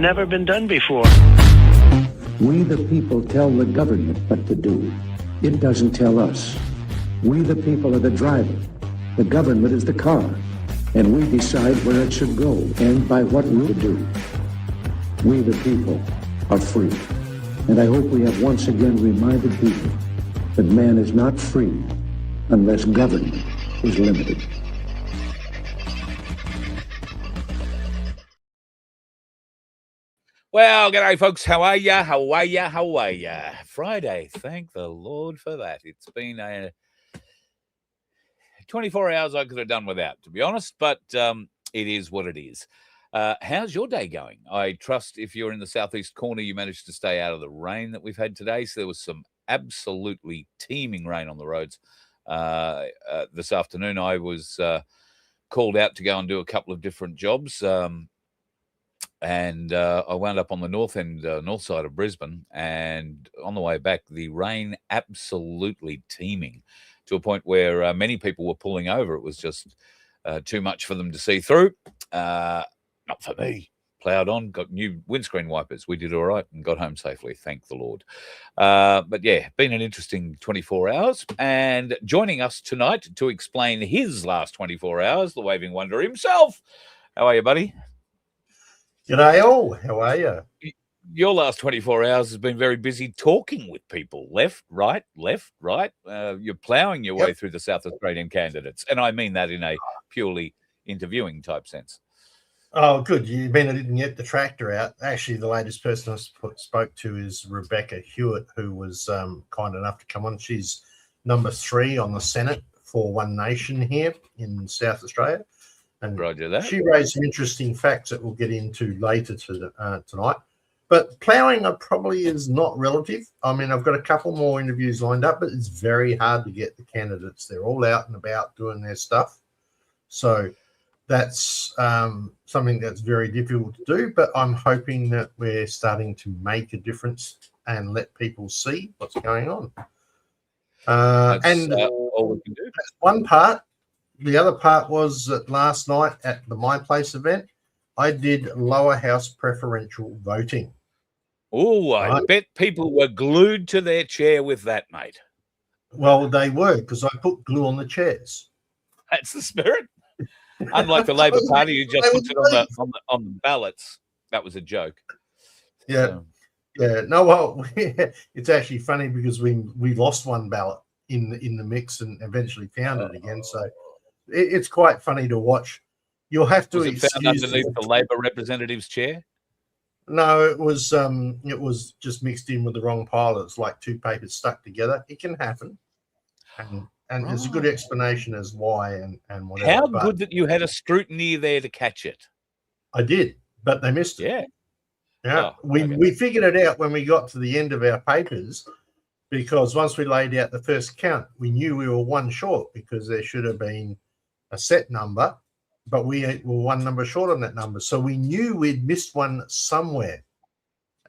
never been done before. We the people tell the government what to do. It doesn't tell us. We the people are the driver. The government is the car. And we decide where it should go and by what route to do. We the people are free. And I hope we have once again reminded people that man is not free unless government is limited. Well, g'day, folks. How are ya? How are ya? How are ya? Friday. Thank the Lord for that. It's been a 24 hours I could have done without, to be honest, but it is what it is. How's your day going? I trust if you're in the southeast corner, you managed to stay out of the rain that we've had today. So there was some absolutely teeming rain on the roads this afternoon. I was called out to go and do a couple of different jobs. And I wound up on the north side of Brisbane, and on the way back, the rain absolutely teeming to a point where many people were pulling over. It was just too much for them to see through. Not for me. Plowed on, got new windscreen wipers. We did all right and got home safely, thank the Lord. But yeah, been an interesting 24 hours. And joining us tonight to explain his last 24 hours, the waving wonder himself. How are you, buddy? G'day all, how are you? Your last 24 hours has been very busy talking with people, left, right. You're ploughing your way through the South Australian candidates. And I mean that in a purely interviewing type sense. Oh, good. You mean I didn't get the tractor out? Actually, the latest person I spoke to is Rebecca Hewitt, who was kind enough to come on. She's number 3 on the Senate for One Nation here in South Australia. And Roger that. She raised some interesting facts that we'll get into later tonight. But ploughing probably is not relative. I mean, I've got a couple more interviews lined up, but it's very hard to get the candidates. They're all out and about doing their stuff. So that's something that's very difficult to do, but I'm hoping that we're starting to make a difference and let people see what's going on. All we can do. That's one part. The other part was that last night at the My Place event, I did lower house preferential voting. Oh, I bet people were glued to their chair with that, mate. Well, they were, because I put glue on the chairs. That's the spirit. Unlike the Labor Party, who just puts it on the ballots. That was a joke. Yeah. So. Yeah. No, well, it's actually funny because we lost one ballot in the mix and eventually found it again. So it's quite funny to watch. You'll have to was it found underneath the Labor representative's chair? No, it was just mixed in with the wrong pile. It's like two papers stuck together. It can happen, and there's a good explanation as why and whatever. How good that you had a scrutineer there to catch it. I did, but they missed it. Yeah. Oh, we figured it out when we got to the end of our papers, because once we laid out the first count, we knew we were one short because there should have been a set number, but we were one number short on that number. So we knew we'd missed one somewhere.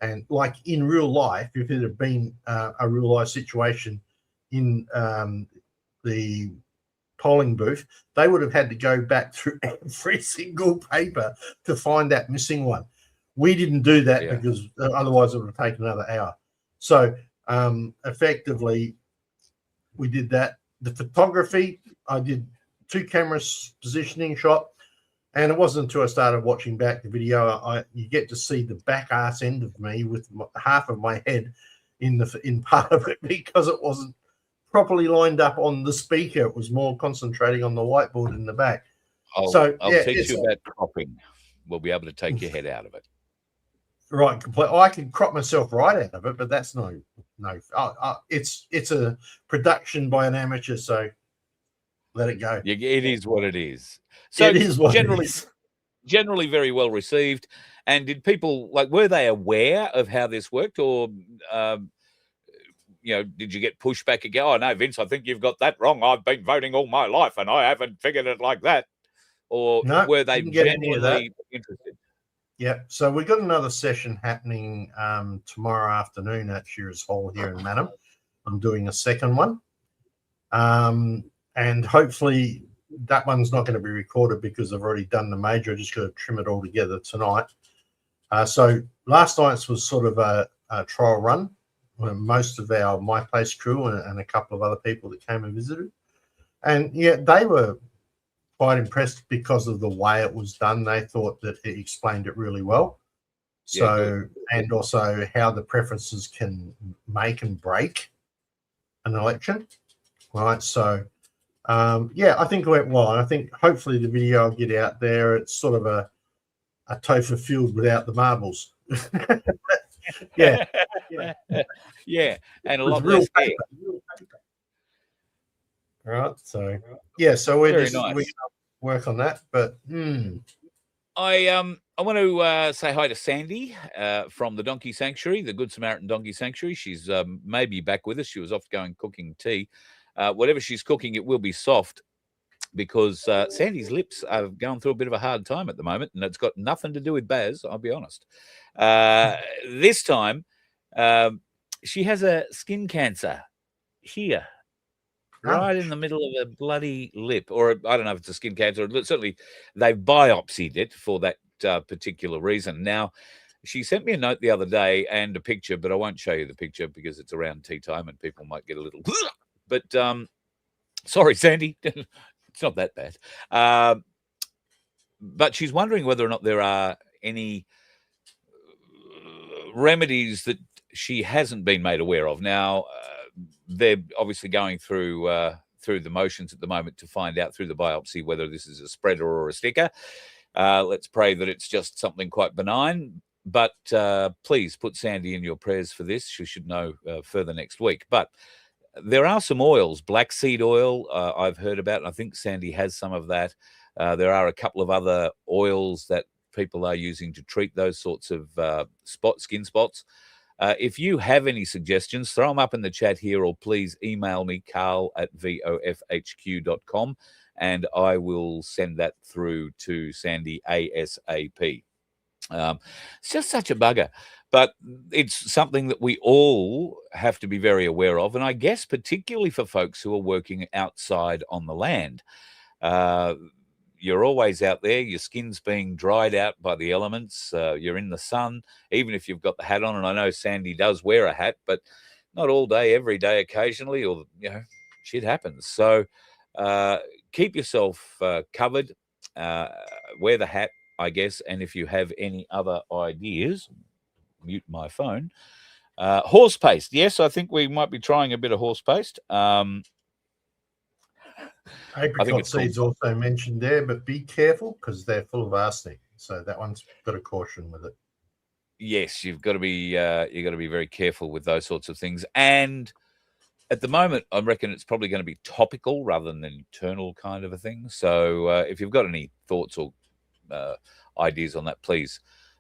And like in real life, if it had been a real life situation in the polling booth, they would have had to go back through every single paper to find that missing one. We didn't do that because otherwise it would have taken another hour. So effectively, we did that. The photography, I did 2 cameras positioning shot, and it wasn't until I started watching back the video you get to see the back ass end of me with half of my head in part of it, because it wasn't properly lined up on the speaker. It was more concentrating on the whiteboard in the back. I'll teach you about cropping. We'll be able to take your head out of it. Right, I can crop myself right out of it, but that's no. It's a production by an amateur, so let it go. It is what it is. So it is what generally, it is. Generally very well received. And did people were they aware of how this worked, or did you get pushback again? Oh no, Vince, I think you've got that wrong. I've been voting all my life and I haven't figured it like that. Or were they genuinely interested? Yeah, so we got another session happening tomorrow afternoon at Shearers Hall here in Manham. I'm doing a second one. And hopefully that one's not going to be recorded because I've already done the major. I just got to trim it all together tonight. So last night's was sort of a trial run. Most of our My Place crew and a couple of other people that came and visited. And yeah, they were quite impressed because of the way it was done. They thought that it explained it really well. So, and also how the preferences can make and break an election, right? So, yeah, I think it went well. And I think hopefully the video will get out there. It's sort of a tofu field without the marbles. yeah. Yeah, and a It was lot real less air. paper. Right. So yeah, so we're Very just nice. we're gonna work on that. But I want to say hi to Sandy from the Donkey Sanctuary, the Good Samaritan Donkey Sanctuary. She's maybe back with us. She was off going cooking tea. Whatever she's cooking, it will be soft because Sandy's lips are going through a bit of a hard time at the moment, and it's got nothing to do with Baz, I'll be honest. This time, she has a skin cancer here. Right in the middle of a bloody lip, or I don't know if it's a skin cancer. Certainly, they've biopsied it for that particular reason. Now, she sent me a note the other day and a picture, but I won't show you the picture because it's around tea time and people might get a little. But sorry, Sandy, it's not that bad. But she's wondering whether or not there are any remedies that she hasn't been made aware of. Now, they're obviously going through the motions at the moment to find out through the biopsy whether this is a spreader or a sticker. Let's pray that it's just something quite benign. But please put Sandy in your prayers for this. She should know further next week. But there are some oils, black seed oil I've heard about, and I think Sandy has some of that. There are a couple of other oils that people are using to treat those sorts of skin spots. If you have any suggestions, throw them up in the chat here, or please email me, carl@vofhq.com, and I will send that through to Sandy ASAP. It's just such a bugger, but it's something that we all have to be very aware of, and I guess particularly for folks who are working outside on the land. You're always out there. Your skin's being dried out by the elements. You're in the sun, even if you've got the hat on. And I know Sandy does wear a hat, but not all day, every day, occasionally, or, shit happens. So keep yourself covered. Wear the hat, I guess. And if you have any other ideas, mute my phone. Horse paste. Yes, I think we might be trying a bit of horse paste. Apricot seeds also mentioned there, but be careful because they're full of arsenic. So that one's got a caution with it. Yes, you've got to be very careful with those sorts of things. And at the moment, I reckon it's probably going to be topical rather than an internal kind of a thing. So if you've got any thoughts or ideas on that, please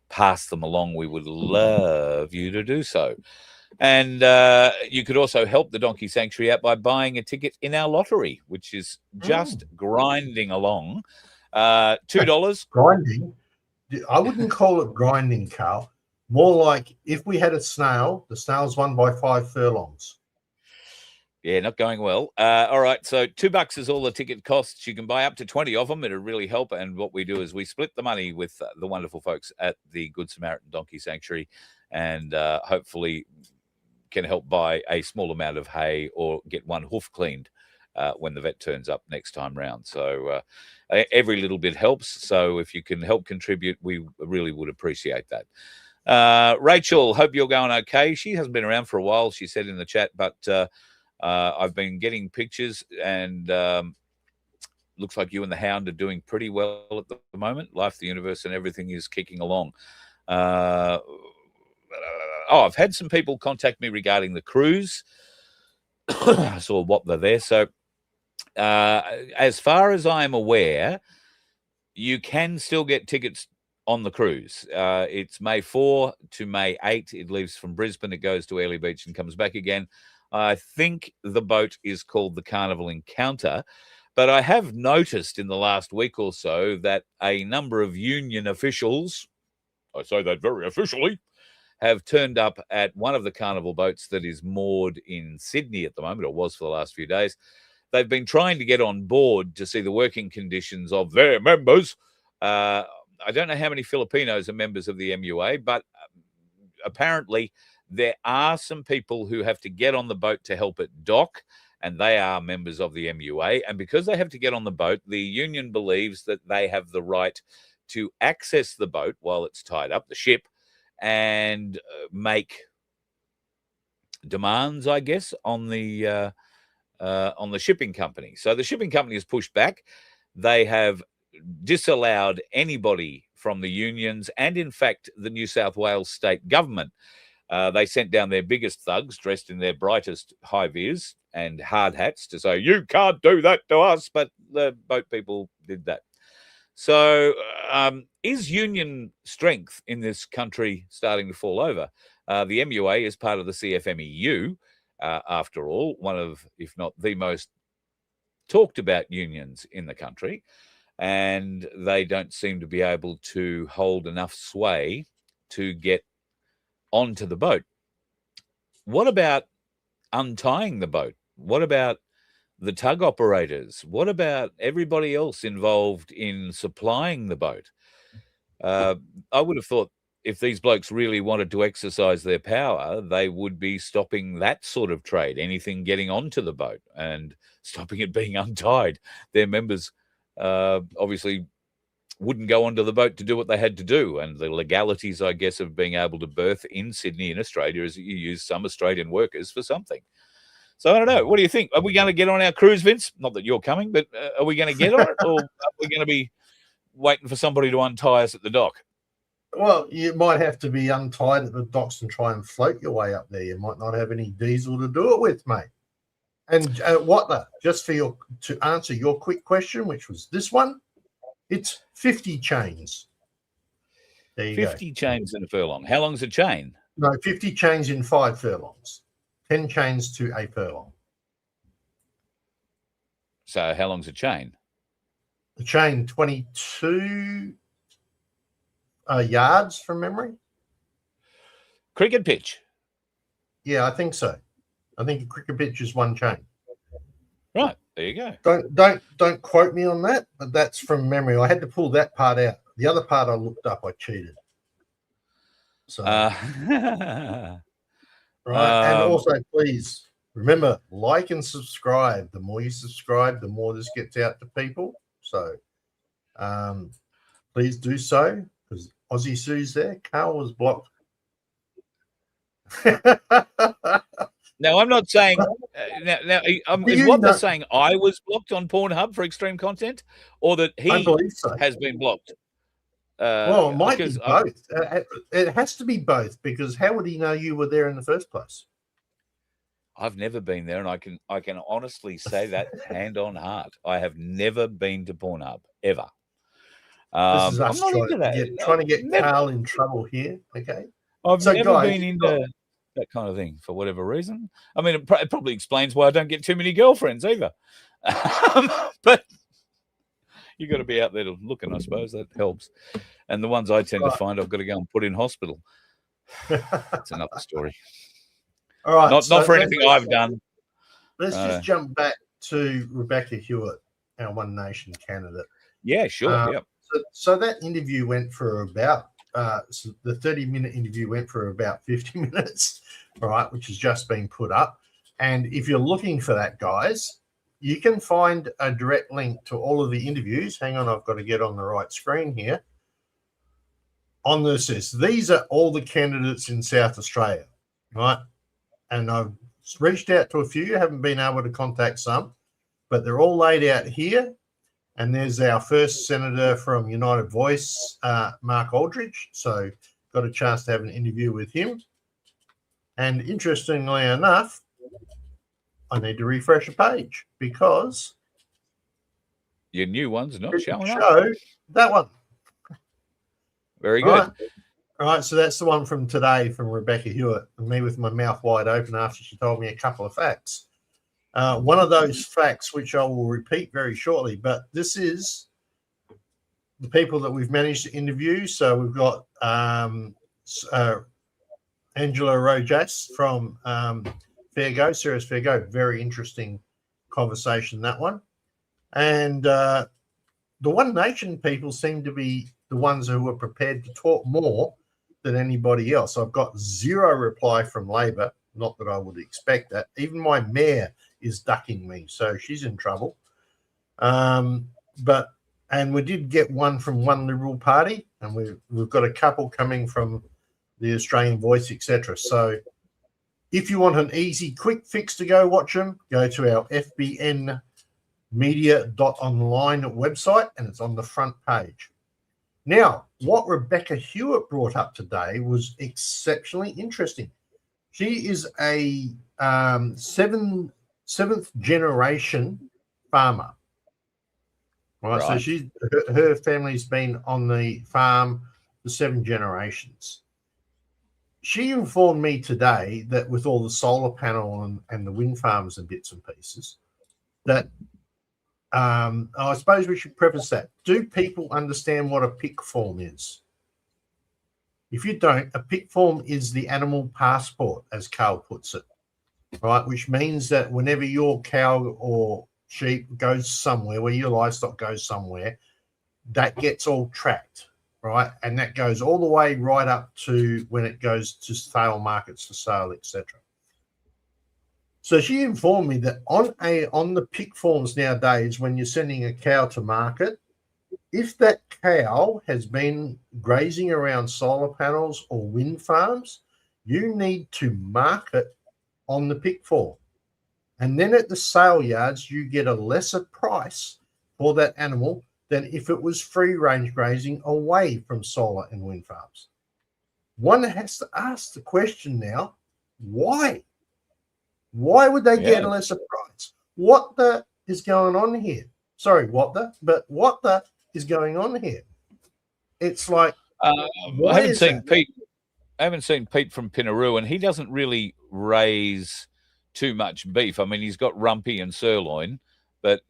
pass them along. We would love you to do so. And you could also help the Donkey Sanctuary out by buying a ticket in our lottery, which is just grinding along. $2. Grinding? I wouldn't call it grinding, Carl. More like if we had a snail, the snail's won by 5 furlongs. Yeah, not going well. All right, so $2 is all the ticket costs. You can buy up to 20 of them. It'll really help. And what we do is we split the money with the wonderful folks at the Good Samaritan Donkey Sanctuary, and hopefully can help buy a small amount of hay or get one hoof cleaned when the vet turns up next time round. So every little bit helps. So if you can help contribute, we really would appreciate that. Rachel, hope you're going okay. She hasn't been around for a while, she said in the chat, but I've been getting pictures, and looks like you and the hound are doing pretty well at the moment. Life, the universe, and everything is kicking along. I've had some people contact me regarding the cruise. I saw what they're there. So as far as I'm aware, you can still get tickets on the cruise. It's May 4 to May 8. It leaves from Brisbane. It goes to Airlie Beach and comes back again. I think the boat is called the Carnival Encounter. But I have noticed in the last week or so that a number of union officials, I say that very officially, have turned up at one of the carnival boats that is moored in Sydney at the moment, or was for the last few days. They've been trying to get on board to see the working conditions of their members. I don't know how many Filipinos are members of the MUA, but apparently there are some people who have to get on the boat to help it dock, and they are members of the MUA. And because they have to get on the boat, the union believes that they have the right to access the boat while it's tied up, the ship, and make demands, I guess, on the shipping company. So the shipping company has pushed back. They have disallowed anybody from the unions and, in fact, the New South Wales state government. They sent down their biggest thugs dressed in their brightest high-vis and hard hats to say, you can't do that to us, but the boat people did that. So is union strength in this country starting to fall over? The MUA is part of the CFMEU, after all, one of, if not the most talked about unions in the country, and they don't seem to be able to hold enough sway to get onto the boat. What about untying the boat? What about the tug operators? What about everybody else involved in supplying the boat? I would have thought if these blokes really wanted to exercise their power, they would be stopping that sort of trade, anything getting onto the boat and stopping it being untied. Their members obviously wouldn't go onto the boat to do what they had to do. And the legalities, I guess, of being able to berth in Sydney in Australia is that you use some Australian workers for something. So I don't know. What do you think? Are we going to get on our cruise, Vince? Not that you're coming, but are we going to get on it, or are we going to be waiting for somebody to untie us at the dock? Well, you might have to be untied at the docks and try and float your way up there. You might not have any diesel to do it with, mate. And just to answer your quick question, which was this one, it's 50 chains. There you 50 chains in a furlong. How long's a chain? No, 50 chains in 5 furlongs. 10 chains to a furlong. So how long's a chain? The chain, 22 yards from memory. Cricket pitch? Yeah, I think so. I think a cricket pitch is 1 chain. Right, there you go. Don't quote me on that, but that's from memory. I had to pull that part out. The other part I looked up. I cheated. So right, and also please remember, like and subscribe. The more you subscribe, the more this gets out to people. So please do so, because Aussie Sue's there. Carl was blocked. Now, I'm not saying is what they're saying I was blocked on Pornhub for extreme content, or that he has been blocked? Well, it might be both. It has to be both, because how would he know you were there in the first place? I've never been there, and I can honestly say that hand on heart. I have never been to Pornhub ever. This is us I'm not into that. Trying to get Carl in trouble here. Okay, I've never been into that kind of thing for whatever reason. I mean, it probably explains why I don't get too many girlfriends either. But you got to be out there looking, I suppose. That helps. And the ones I tend to find, I've got to go and put in hospital. That's another story. All right. Not for anything I've done. Let's just jump back to Rebecca Hewitt, our One Nation candidate. Yeah, sure. Yep. So that interview went for about the 30-minute interview went for about 50 minutes, all right, which has just been put up. And if you're looking for that, guys, you can find a direct link to all of the interviews. Hang on, I've got to get on the right screen here. On this list, these are all the candidates in South Australia, right? And I've reached out to a few, haven't been able to contact some, but they're all laid out here. And there's our first senator from United Voice, Mark Aldridge. So got a chance to have an interview with him. And interestingly enough, I need to refresh a page because your new one's not showing up. Show that one. Very good. All right, so that's the one from today from Rebecca Hewitt, and me with my mouth wide open after she told me a couple of facts. One of those facts, which I will repeat very shortly, but this is the people that we've managed to interview. So we've got Angela Rojas from Fair Go, Sarah's Fair Go. Very interesting conversation, that one. And the One Nation people seem to be the ones who were prepared to talk more than anybody else. I've got zero reply from Labor. Not that I would expect that. Even my mayor is ducking me, so she's in trouble. And we did get one from one Liberal Party, and we've got a couple coming from the Australian Voice, etc. So if you want an easy, quick fix to go watch them, go to our fbnmedia.online website, and it's on the front page. Now, what Rebecca Hewitt brought up today was exceptionally interesting. She is a seventh generation farmer. Right. So her family's been on the farm for 7 generations. She informed me today that with all the solar panel and the wind farms and bits and pieces, that I suppose we should preface that. Do people understand what a pick form is? If you don't, a pick form is the animal passport, as Carl puts it, right? Which means that whenever your cow or sheep goes somewhere, where your livestock goes somewhere, that gets all tracked, right? And that goes all the way right up to when it goes to sale markets for sale, etc. So she informed me that on the pick forms nowadays, when you're sending a cow to market, if that cow has been grazing around solar panels or wind farms, you need to mark it on the pick form. And then at the sale yards, you get a lesser price for that animal than if it was free range grazing away from solar and wind farms. One has to ask the question now, why? Why would they get a lesser price? What the is going on here? Sorry, what the is going on here? It's like, I haven't seen Pete. I haven't seen Pete from Pinaroo, and he doesn't really raise too much beef. I mean, he's got rumpy and sirloin, but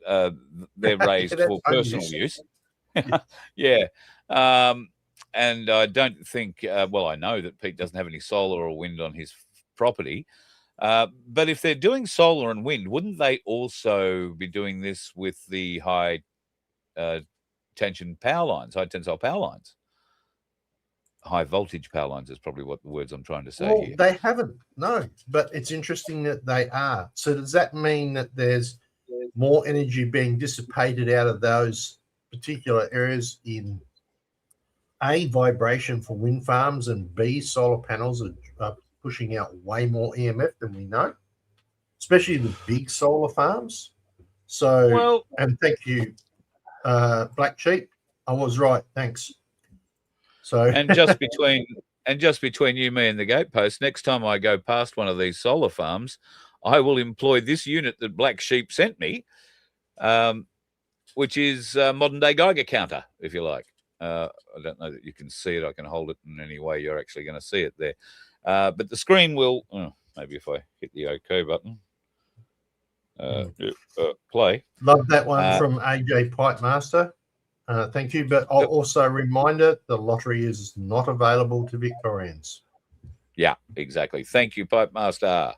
they're raised for personal use. Yeah. And I don't think, well, I know that Pete doesn't have any solar or wind on his property. But if they're doing solar and wind, wouldn't they also be doing this with the high tension power lines, high tensile power lines? High voltage power lines is probably what the words I'm trying to say here. They haven't, no, but it's interesting that they are. So does that mean that there's more energy being dissipated out of those particular areas in A, vibration for wind farms, and B, solar panels are pushing out way more EMF than we know, especially the big solar farms? So, well, and thank you, Black Sheep. I was right. Thanks. So, and just between you, me, and the gatepost, next time I go past one of these solar farms, I will employ this unit that Black Sheep sent me, which is a modern day Geiger counter, if you like. I don't know that you can see it. I can hold it in any way you're actually going to see it there. But the screen will, maybe if I hit the OK button, play. Love that one from AJ Pipemaster. Thank you. But I'll also reminder, the lottery is not available to Victorians. Yeah, exactly. Thank you, Pipemaster.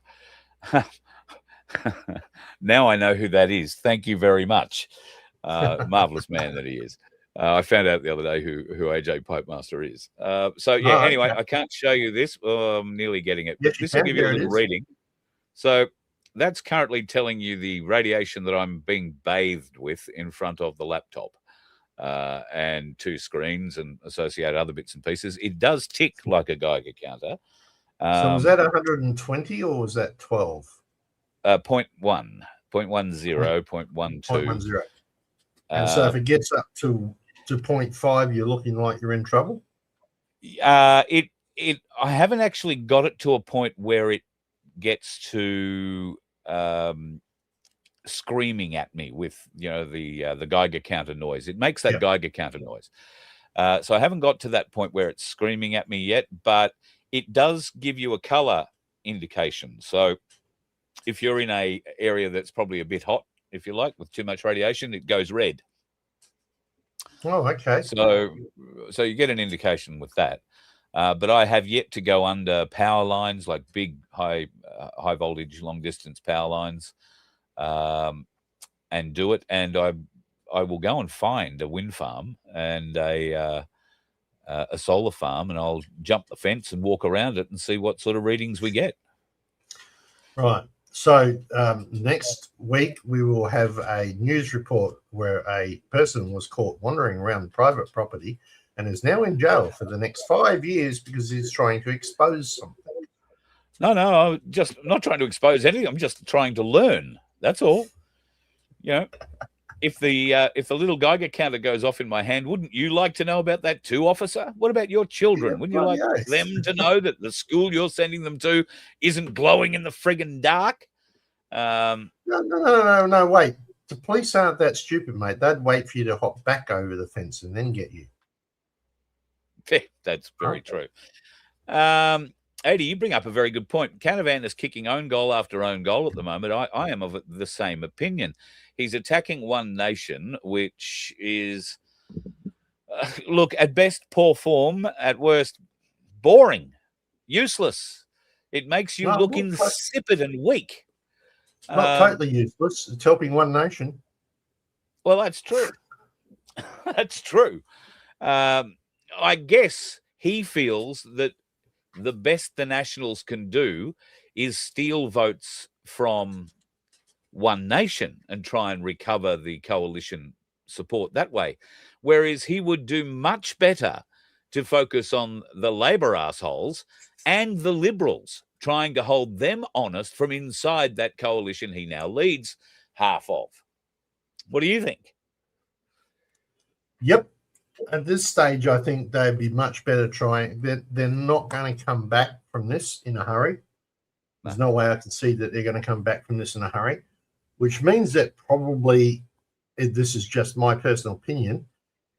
Now I know who that is. Thank you very much. Marvelous man that he is. I found out the other day who AJ Pipemaster is. Anyway, I can't show you this. I'm nearly getting it. But this will give you a little reading. So that's currently telling you the radiation that I'm being bathed with in front of the laptop, and 2 screens and associated other bits and pieces. It does tick like a Geiger counter. So was that 120 or was that 12? 0.1, 0.10, 0.12. 0.10. And so if it gets up to 0.5, you're looking like you're in trouble? I haven't actually got it to a point where it gets to screaming at me with the Geiger counter noise. It makes that Geiger counter noise. So I haven't got to that point where it's screaming at me yet, but it does give you a color indication. So if you're in a area that's probably a bit hot, if you like, with too much radiation, it goes red. Oh, okay. So you get an indication with that. But I have yet to go under power lines, like big, high voltage, long distance power lines, and do it. And I will go and find a wind farm and a a solar farm, and I'll jump the fence and walk around it and see what sort of readings we get. Right. So next week we will have a news report where a person was caught wandering around private property and is now in jail for the next 5 years because he's trying to expose something. No, I'm just not trying to expose anything. I'm just trying to learn. That's all. You know, if the little Geiger counter goes off in my hand, wouldn't you like to know about that too, officer? What about your children? Yeah, wouldn't you like them to know that the school you're sending them to isn't glowing in the friggin' dark? No, wait. The police aren't that stupid, mate. They'd wait for you to hop back over the fence and then get you. That's very true. Adi, you bring up a very good point. Canavan is kicking own goal after own goal at the moment. I am of the same opinion. He's attacking One Nation, which is, look, at best, poor form, at worst, boring, useless. It makes you look insipid and weak. Not totally useless. It's helping One Nation. Well, that's true. That's true. I guess he feels that the best the Nationals can do is steal votes from One Nation and try and recover the coalition support that way. Whereas he would do much better to focus on the Labor assholes and the Liberals, trying to hold them honest from inside that coalition he now leads half of. What do you think? Yep. At this stage, I think they'd be much better trying. They're not going to come back from this in a hurry. There's no way I can see that they're going to come back from this in a hurry, which means that probably, this is just my personal opinion,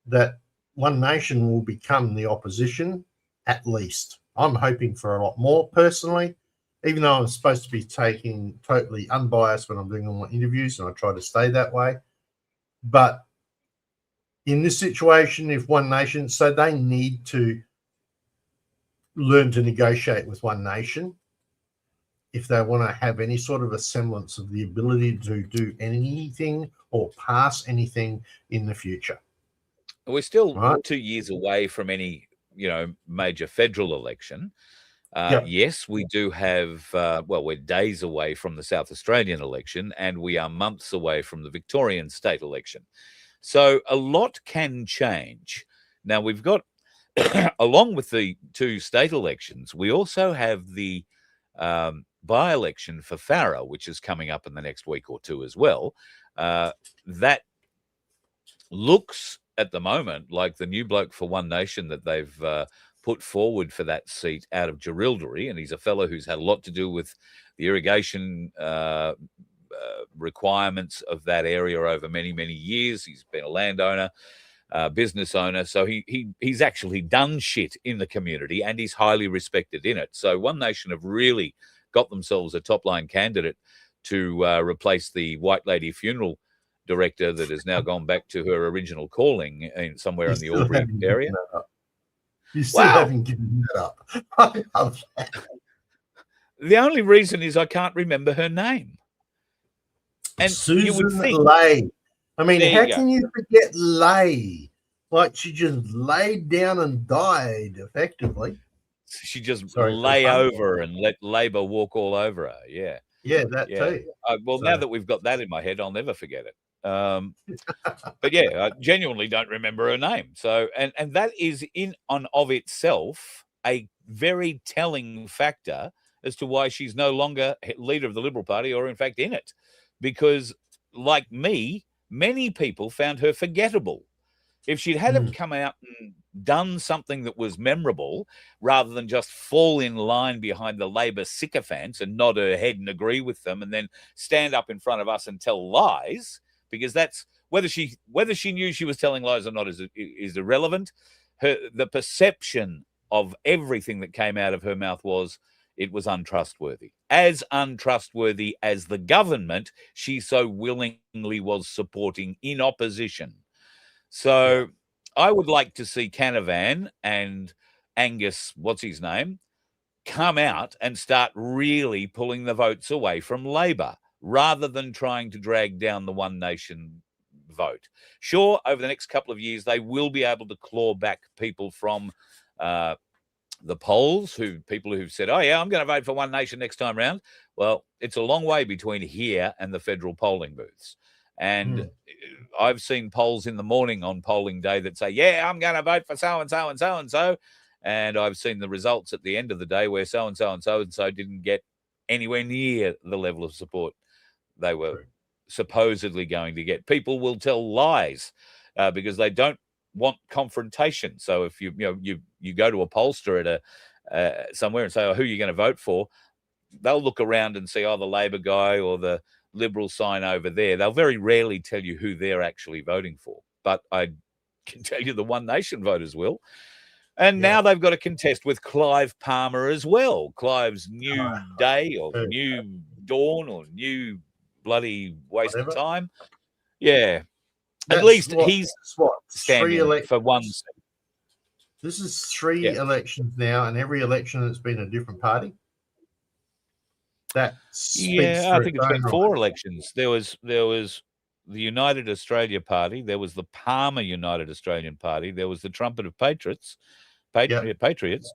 that One Nation will become the opposition at least. I'm hoping for a lot more personally, even though I'm supposed to be taking totally unbiased when I'm doing all my interviews, and I try to stay that way. But in this situation, if One Nation, so they need to learn to negotiate with One Nation if they want to have any sort of a semblance of the ability to do anything or pass anything in the future. We're still 2 years away from any, major federal election. Yes, we do have, we're days away from the South Australian election, and we are months away from the Victorian state election. So a lot can change. Now, we've got, along with the two state elections, we also have the by-election for Farrer, which is coming up in the next week or two as well. That looks at the moment like the new bloke for One Nation that they've put forward for that seat out of Jerilderie, and he's a fellow who's had a lot to do with the irrigation requirements of that area over many, many years. He's been a landowner, business owner, so he's actually done shit in the community, and he's highly respected in it. So One Nation have really got themselves a top-line candidate to replace the white lady funeral director that has now gone back to her original calling somewhere in the Albury area. You still haven't given that up. I love that. The only reason is I can't remember her name. And Susan you would think, Lay. I mean, there how you can you forget Lay? Like she just laid down and died effectively. She just lay over and let Labor walk all over her. Yeah. Yeah, that too. Now that we've got that in my head, I'll never forget it. But yeah, I genuinely don't remember her name. So, and that is in and of itself a very telling factor as to why she's no longer leader of the Liberal Party, or in fact in it, because like me, many people found her forgettable. If she'd had have come out and done something that was memorable, rather than just fall in line behind the Labor sycophants and nod her head and agree with them, and then stand up in front of us and tell lies, because that's whether she knew she was telling lies or not is irrelevant. The perception of everything that came out of her mouth was it was untrustworthy, as untrustworthy as the government she so willingly was supporting in opposition. So I would like to see Canavan and Angus, what's his name, come out and start really pulling the votes away from Labor, rather than trying to drag down the One Nation vote. Sure, over the next couple of years, they will be able to claw back people from the polls, people who've said, oh, yeah, I'm going to vote for One Nation next time round. Well, it's a long way between here and the federal polling booths. And I've seen polls in the morning on polling day that say, yeah, I'm going to vote for so-and-so and so-and-so. And I've seen the results at the end of the day where so-and-so and so-and-so didn't get anywhere near the level of support they were supposedly going to get. People will tell lies because they don't want confrontation. So if you go to a pollster at somewhere and say, oh, who are you going to vote for? They'll look around and see, oh, the Labor guy or the Liberal sign over there. They'll very rarely tell you who they're actually voting for. But I can tell you the One Nation voters will. And now they've got to contest with Clive Palmer as well. Clive's new day or new dawn or new bloody waste of time. Yeah. At least he's standing for one seat. This is three elections now, and every election it's been a different party. That speaks I think it's been 4 elections. There was the United Australia Party, there was the Palmer United Australian Party, there was the Trumpet of Patriots,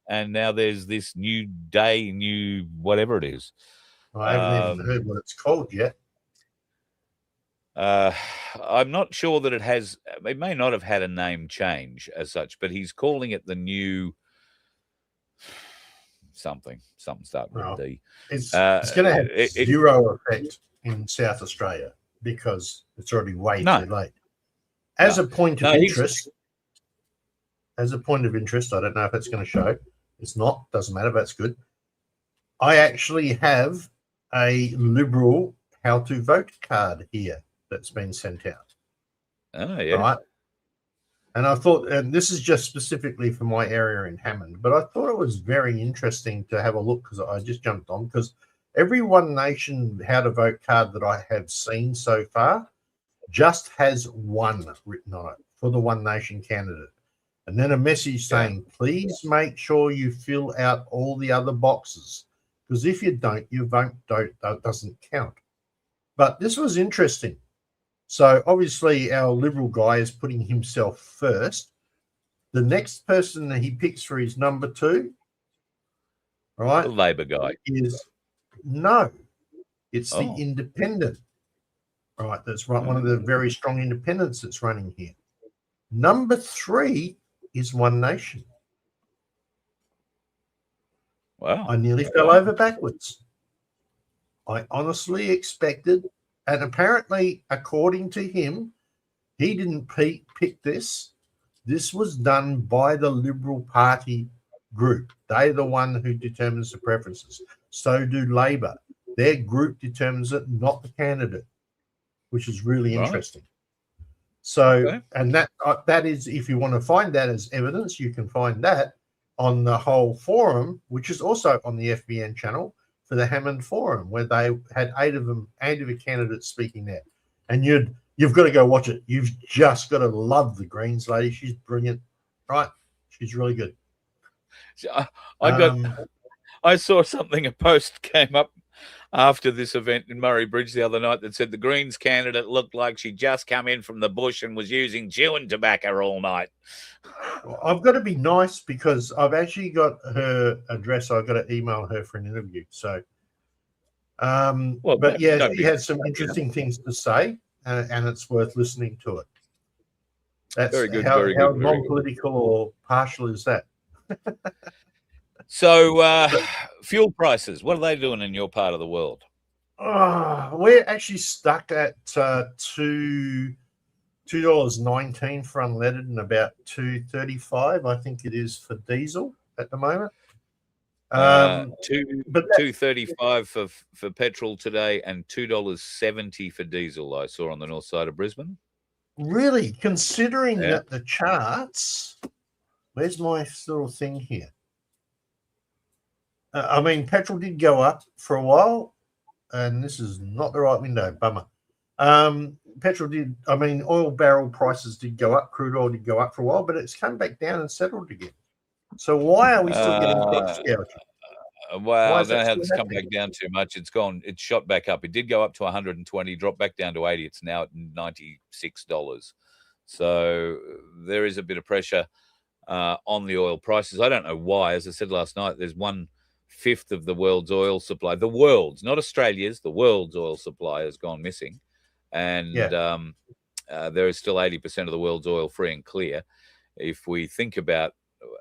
and now there's this new day, new whatever it is. I haven't even heard what it's called yet. I'm not sure that it may not have had a name change as such, but he's calling it the new something starting with D. It's going to have zero effect in South Australia because it's already way too late. As a point of interest, I don't know if it's going to show. It's not, doesn't matter, that's good. I actually have a Liberal how to vote card here that's been sent out. Oh, yeah. Right. And I thought, and this is just specifically for my area in Hammond, but I thought it was very interesting to have a look because I just jumped on because every One Nation how to vote card that I have seen so far just has one written on it for the One Nation candidate. And then a message saying, please make sure you fill out all the other boxes because if you don't, your vote doesn't count. But this was interesting. So obviously our Liberal guy is putting himself first. The next person that he picks for his number 2, right? The Labor guy. It's the independent, right? That's right. One of the very strong independents that's running here. Number 3 is One Nation. Wow. I nearly fell over backwards. I honestly expected. And apparently, according to him, he didn't pick this. This was done by the Liberal Party group. They're the one who determines the preferences. So do Labor. Their group determines it, not the candidate, which is really interesting. So, and that is, if you want to find that as evidence, you can find that on the whole forum, which is also on the FBN channel. For the Hammond Forum, where they had 8 of the candidates speaking there, and you've got to go watch it. You've just got to love the Greens lady. She's brilliant, right? She's really good. I saw something, a post came up after this event in Murray Bridge the other night that said the Greens candidate looked like she just come in from the bush and was using chewing tobacco all night. I've got to be nice because I've actually got her address. I've got to email her for an interview. So, but yeah, she had some interesting things to say, and it's worth listening to it. That's very good. How good, non-political or partial is that? So, fuel prices, what are they doing in your part of the world? We're actually stuck at $2.19 for unleaded and about $2.35, I think it is, for diesel at the moment. $2.35 for petrol today and $2.70 for diesel, I saw on the north side of Brisbane. Really? Considering that the charts, where's my little thing here? I mean, petrol did go up for a while, and this is not the right window. Bummer. Petrol did, I mean, oil barrel prices did go up, crude oil did go up for a while, but it's come back down and settled again. So why are we still getting price gouging? Well, Why I is don't know that how still it's come happening? back down too much. It's gone. It's shot back up. It did go up to 120, dropped back down to 80. It's now at $96. So there is a bit of pressure on the oil prices. I don't know why. As I said last night, there's 1/5 of the world's oil supply. The world's, not Australia's. The world's oil supply has gone missing, and Yeah. there is still 80% of the world's oil free and clear. If we think about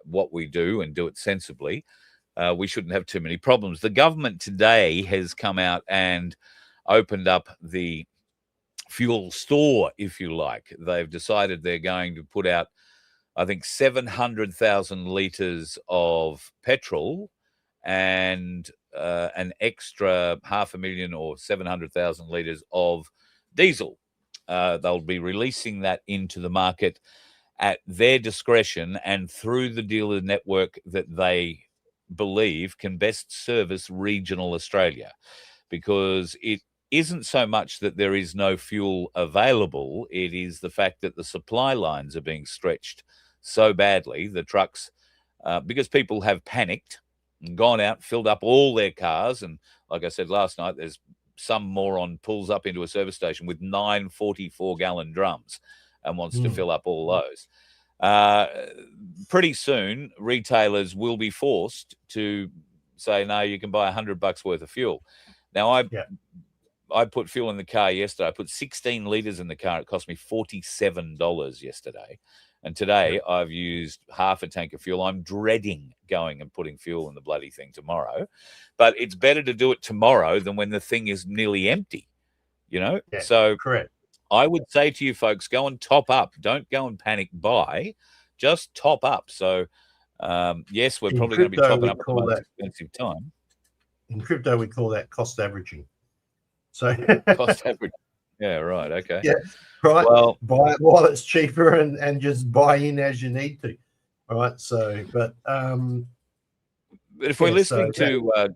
what we do and do it sensibly, we shouldn't have too many problems. The government today has come out and opened up the fuel store, if you like. They've decided they're going to put out, I think, 700,000 litres of petrol and an extra 500,000 or 700,000 litres of diesel. They'll be releasing that into the market at their discretion and through the dealer network that they believe can best service regional Australia, because it isn't so much that there is no fuel available, it is the fact that the supply lines are being stretched so badly, the trucks, because people have panicked and gone out, filled up all their cars. And like I said last night, there's some moron pulls up into a service station with 9 44-gallon drums and wants to fill up all those. Pretty soon, retailers will be forced to say, no, you can buy $100 worth of fuel. Now, I put fuel in the car yesterday. I put 16 litres in the car. It cost me $47 yesterday. And today I've used half a tank of fuel. I'm dreading going and putting fuel in the bloody thing tomorrow. But it's better to do it tomorrow than when the thing is nearly empty, you know? Yeah, so correct. I would say to you folks, go and top up. Don't go and panic buy. Just top up. So, yes, we're In probably going to be crypto, topping we up at the call most that expensive time. in crypto we call that cost averaging. So Cost average. Yeah, right. Okay. yeah, right. Well, buy it while it's cheaper and just buy in as you need to. All right. So, but if we're yeah, listening so to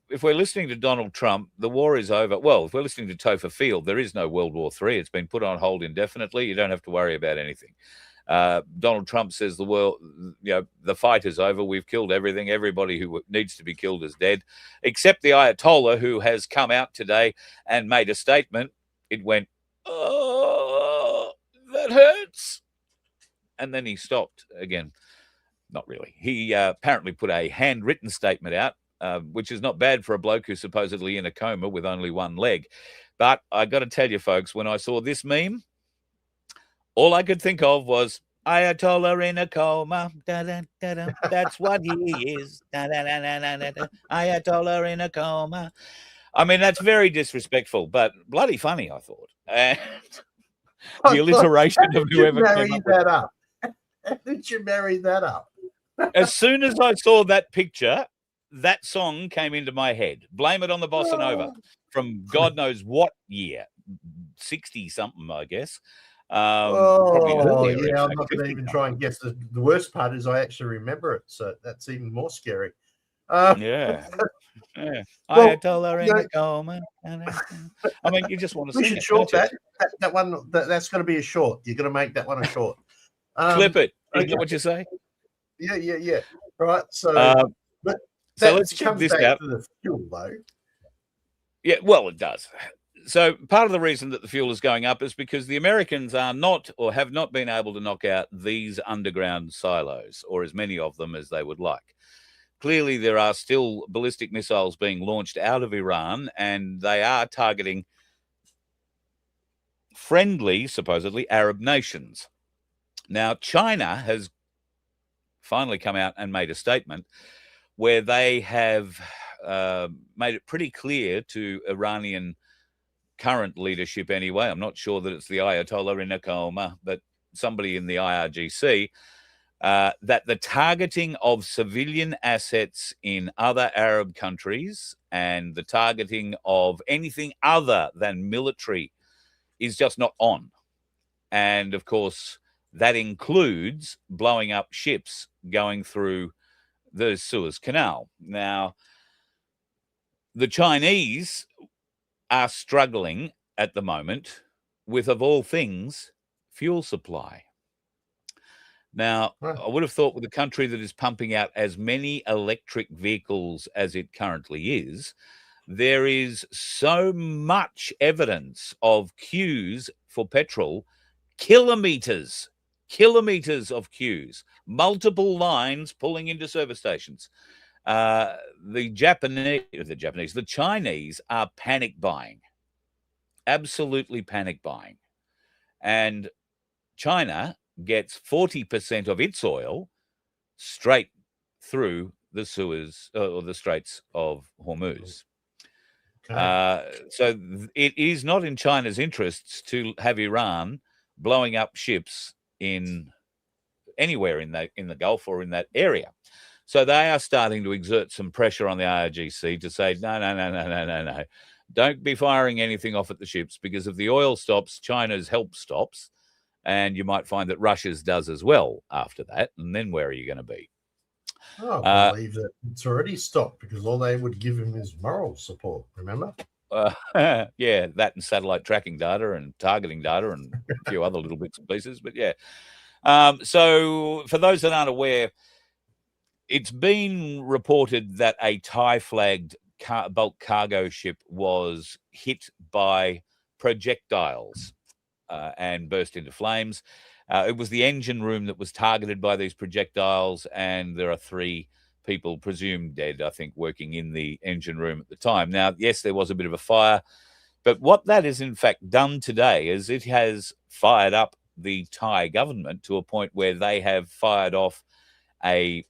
if we're listening to Donald Trump, the war is over. Well, if we're listening to Topher Field, there is no World War III. It's been put on hold indefinitely. You don't have to worry about anything. Donald Trump says the world, the fight is over. We've killed everything. Everybody who needs to be killed is dead, except the Ayatollah, who has come out today and made a statement. It went, oh, that hurts. And then he stopped again. Not really. He apparently put a handwritten statement out, which is not bad for a bloke who's supposedly in a coma with only one leg. But I got to tell you, folks, when I saw this meme, all I could think of was Ayatollah in a coma. Da, da, da, da. That's what he is. Da, da, da, da, da, da. Ayatollah in a coma. I mean, that's very disrespectful, but bloody funny, I thought. And the alliteration of whoever came up with that up. How did you marry that up? As soon as I saw that picture, that song came into my head. Blame It on the Bossa Nova from God knows what year, 60-something, I guess. Probably earlier. Yeah, I'm not going to even try and guess. The worst part is I actually remember it, so that's even more scary. Yeah. Yeah. Ayatollah in a coma. I mean, you just want to we sing should it, short don't you? that one. That's going to be a short. You're going to make that one a short. Clip it. Isn't okay. that what you say? Yeah. Right. So, but so let's check this out. To the fuel, though. Yeah, well, it does. So part of the reason that the fuel is going up is because the Americans are not or have not been able to knock out these underground silos, or as many of them as they would like. Clearly, there are still ballistic missiles being launched out of Iran, and they are targeting friendly, supposedly, Arab nations. Now, China has finally come out and made a statement where they have made it pretty clear to Iranian current leadership anyway. I'm not sure that it's the Ayatollah in a coma, but somebody in the IRGC, that the targeting of civilian assets in other Arab countries and the targeting of anything other than military is just not on. And of course, that includes blowing up ships going through the Suez Canal. Now, the Chinese are struggling at the moment with, of all things, fuel supply. Now, Right. I would have thought with a country that is pumping out as many electric vehicles as it currently is, there is so much evidence of queues for petrol, kilometers of queues, multiple lines pulling into service stations. The Chinese are panic buying, absolutely panic buying. And China gets 40% of its oil straight through the Suez or the Straits of Hormuz. Okay. So it is not in China's interests to have Iran blowing up ships in anywhere in the Gulf or in that area. So they are starting to exert some pressure on the IRGC to say, no. Don't be firing anything off at the ships, because if the oil stops, China's help stops. And you might find that Russia's does as well after that. And then where are you going to be? I believe that it's already stopped, because all they would give him is moral support, remember? Yeah, that and satellite tracking data and targeting data and a few other little bits and pieces. But yeah. So for those that aren't aware, it's been reported that a Thai-flagged bulk cargo ship was hit by projectiles and burst into flames. It was the engine room that was targeted by these projectiles, and there are 3 people presumed dead, I think, working in the engine room at the time. Now, yes, there was a bit of a fire, but what that has in fact done today is it has fired up the Thai government to a point where they have fired off they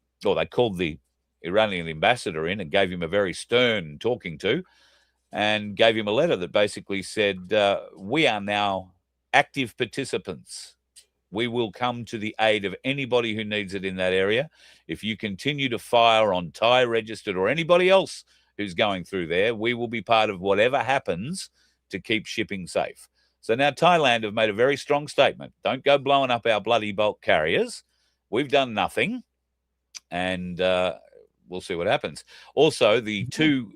called the Iranian ambassador in and gave him a very stern talking to, and gave him a letter that basically said, we are now active participants. We will come to the aid of anybody who needs it in that area. If you continue to fire on Thai registered or anybody else who's going through there, we will be part of whatever happens to keep shipping safe. So now Thailand have made a very strong statement. Don't go blowing up our bloody bulk carriers. We've done nothing. And we'll see what happens. Also, the 2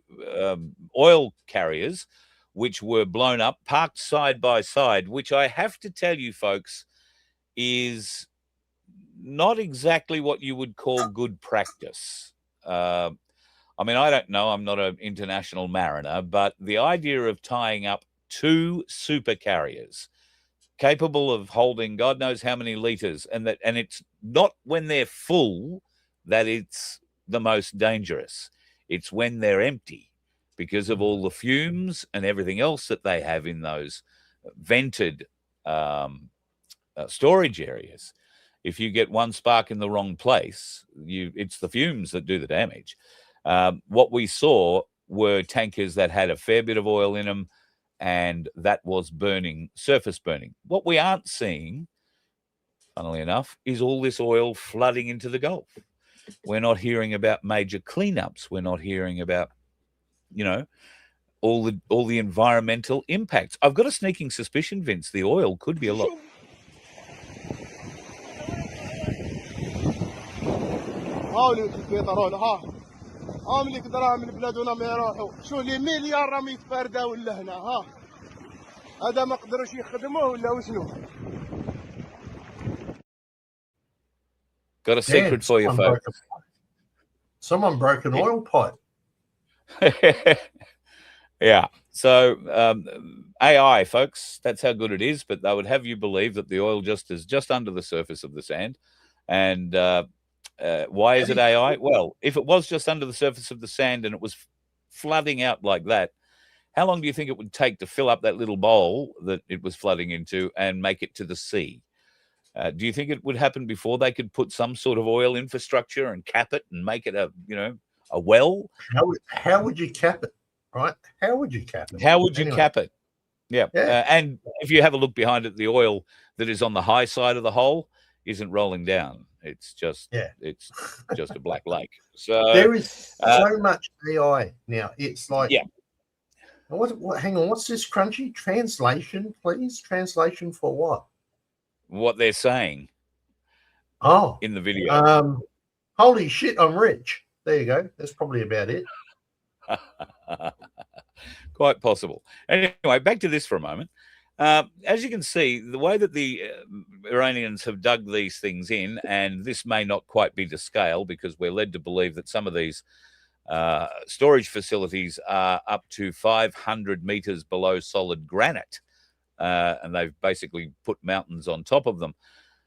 oil carriers, which were blown up, parked side by side, which I have to tell you, folks, is not exactly what you would call good practice. I mean, I don't know. I'm not an international mariner, but the idea of tying up 2 super carriers capable of holding God knows how many liters, and it's not when they're full that it's the most dangerous. It's when they're empty, because of all the fumes and everything else that they have in those vented storage areas. If you get one spark in the wrong place, it's the fumes that do the damage. What we saw were tankers that had a fair bit of oil in them, and that was burning, surface burning. What we aren't seeing, funnily enough, is all this oil flooding into the Gulf. We're not hearing about major cleanups. We're not hearing about, all the environmental impacts. I've got a sneaking suspicion, Vince, the oil could be a lot. عاملك دراهم من بلادنا ما يروحوا شو لي مليار راهم يتفردوا ولا هنا هذا ما قدروش يخدموه ولا وشنو. Got a secret for you, folks. Someone broke an oil pipe. Yeah. So AI, folks, that's how good it is. But they would have you believe that the oil is just under the surface of the sand. And why is it AI? Well, if it was just under the surface of the sand and it was flooding out like that, how long do you think it would take to fill up that little bowl that it was flooding into and make it to the sea? Do you think it would happen before they could put some sort of oil infrastructure and cap it and make it a well? How would you cap it, right? How would you cap it? How would you cap it? Yeah. And if you have a look behind it, the oil that is on the high side of the hole isn't rolling down. It's just a black lake. So there is so much AI now. It's like, hang on, what's this crunchy translation, please? Translation for what? What they're saying. Oh, in the video. Holy shit, I'm rich. There you go. That's probably about it. Quite possible. Anyway, back to this for a moment. As you can see, the way that the Iranians have dug these things in, and this may not quite be to scale because we're led to believe that some of these storage facilities are up to 500 meters below solid granite, and they've basically put mountains on top of them.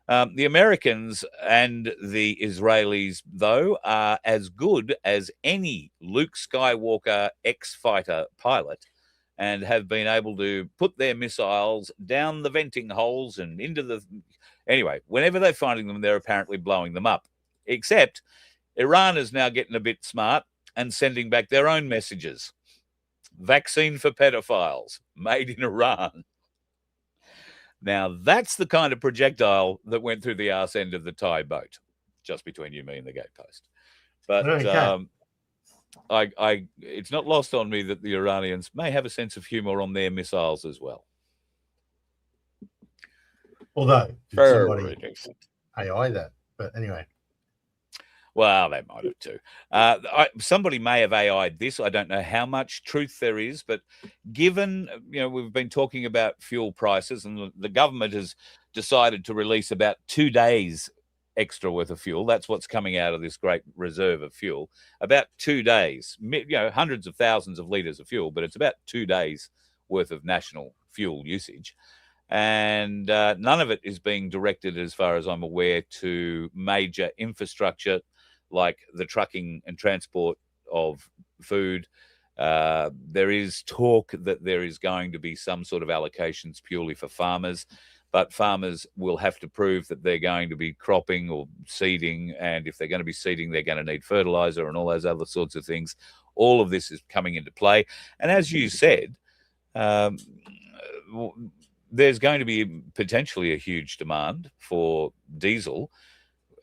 The Americans and the Israelis, though, are as good as any Luke Skywalker X-fighter pilot, and have been able to put their missiles down the venting holes and into the... Anyway, whenever they're finding them, they're apparently blowing them up. Except Iran is now getting a bit smart and sending back their own messages. Vaccine for pedophiles, made in Iran. Now, that's the kind of projectile that went through the arse end of the Thai boat, just between you, me, and the gatepost. But... Okay. It's not lost on me that the Iranians may have a sense of humor on their missiles as well. Although, Very somebody decent. AI that, but anyway. Well, they might have too. Somebody may have AI'd this. I don't know how much truth there is, but given, we've been talking about fuel prices, and the government has decided to release about 2 days extra worth of fuel. That's what's coming out of this great reserve of fuel. About 2 days, hundreds of thousands of litres of fuel, but it's about 2 days worth of national fuel usage. And none of it is being directed, as far as I'm aware, to major infrastructure like the trucking and transport of food. There is talk that there is going to be some sort of allocations purely for farmers, but farmers will have to prove that they're going to be cropping or seeding, and if they're going to be seeding, they're going to need fertilizer and all those other sorts of things. All of this is coming into play. And as you said, there's going to be potentially a huge demand for diesel.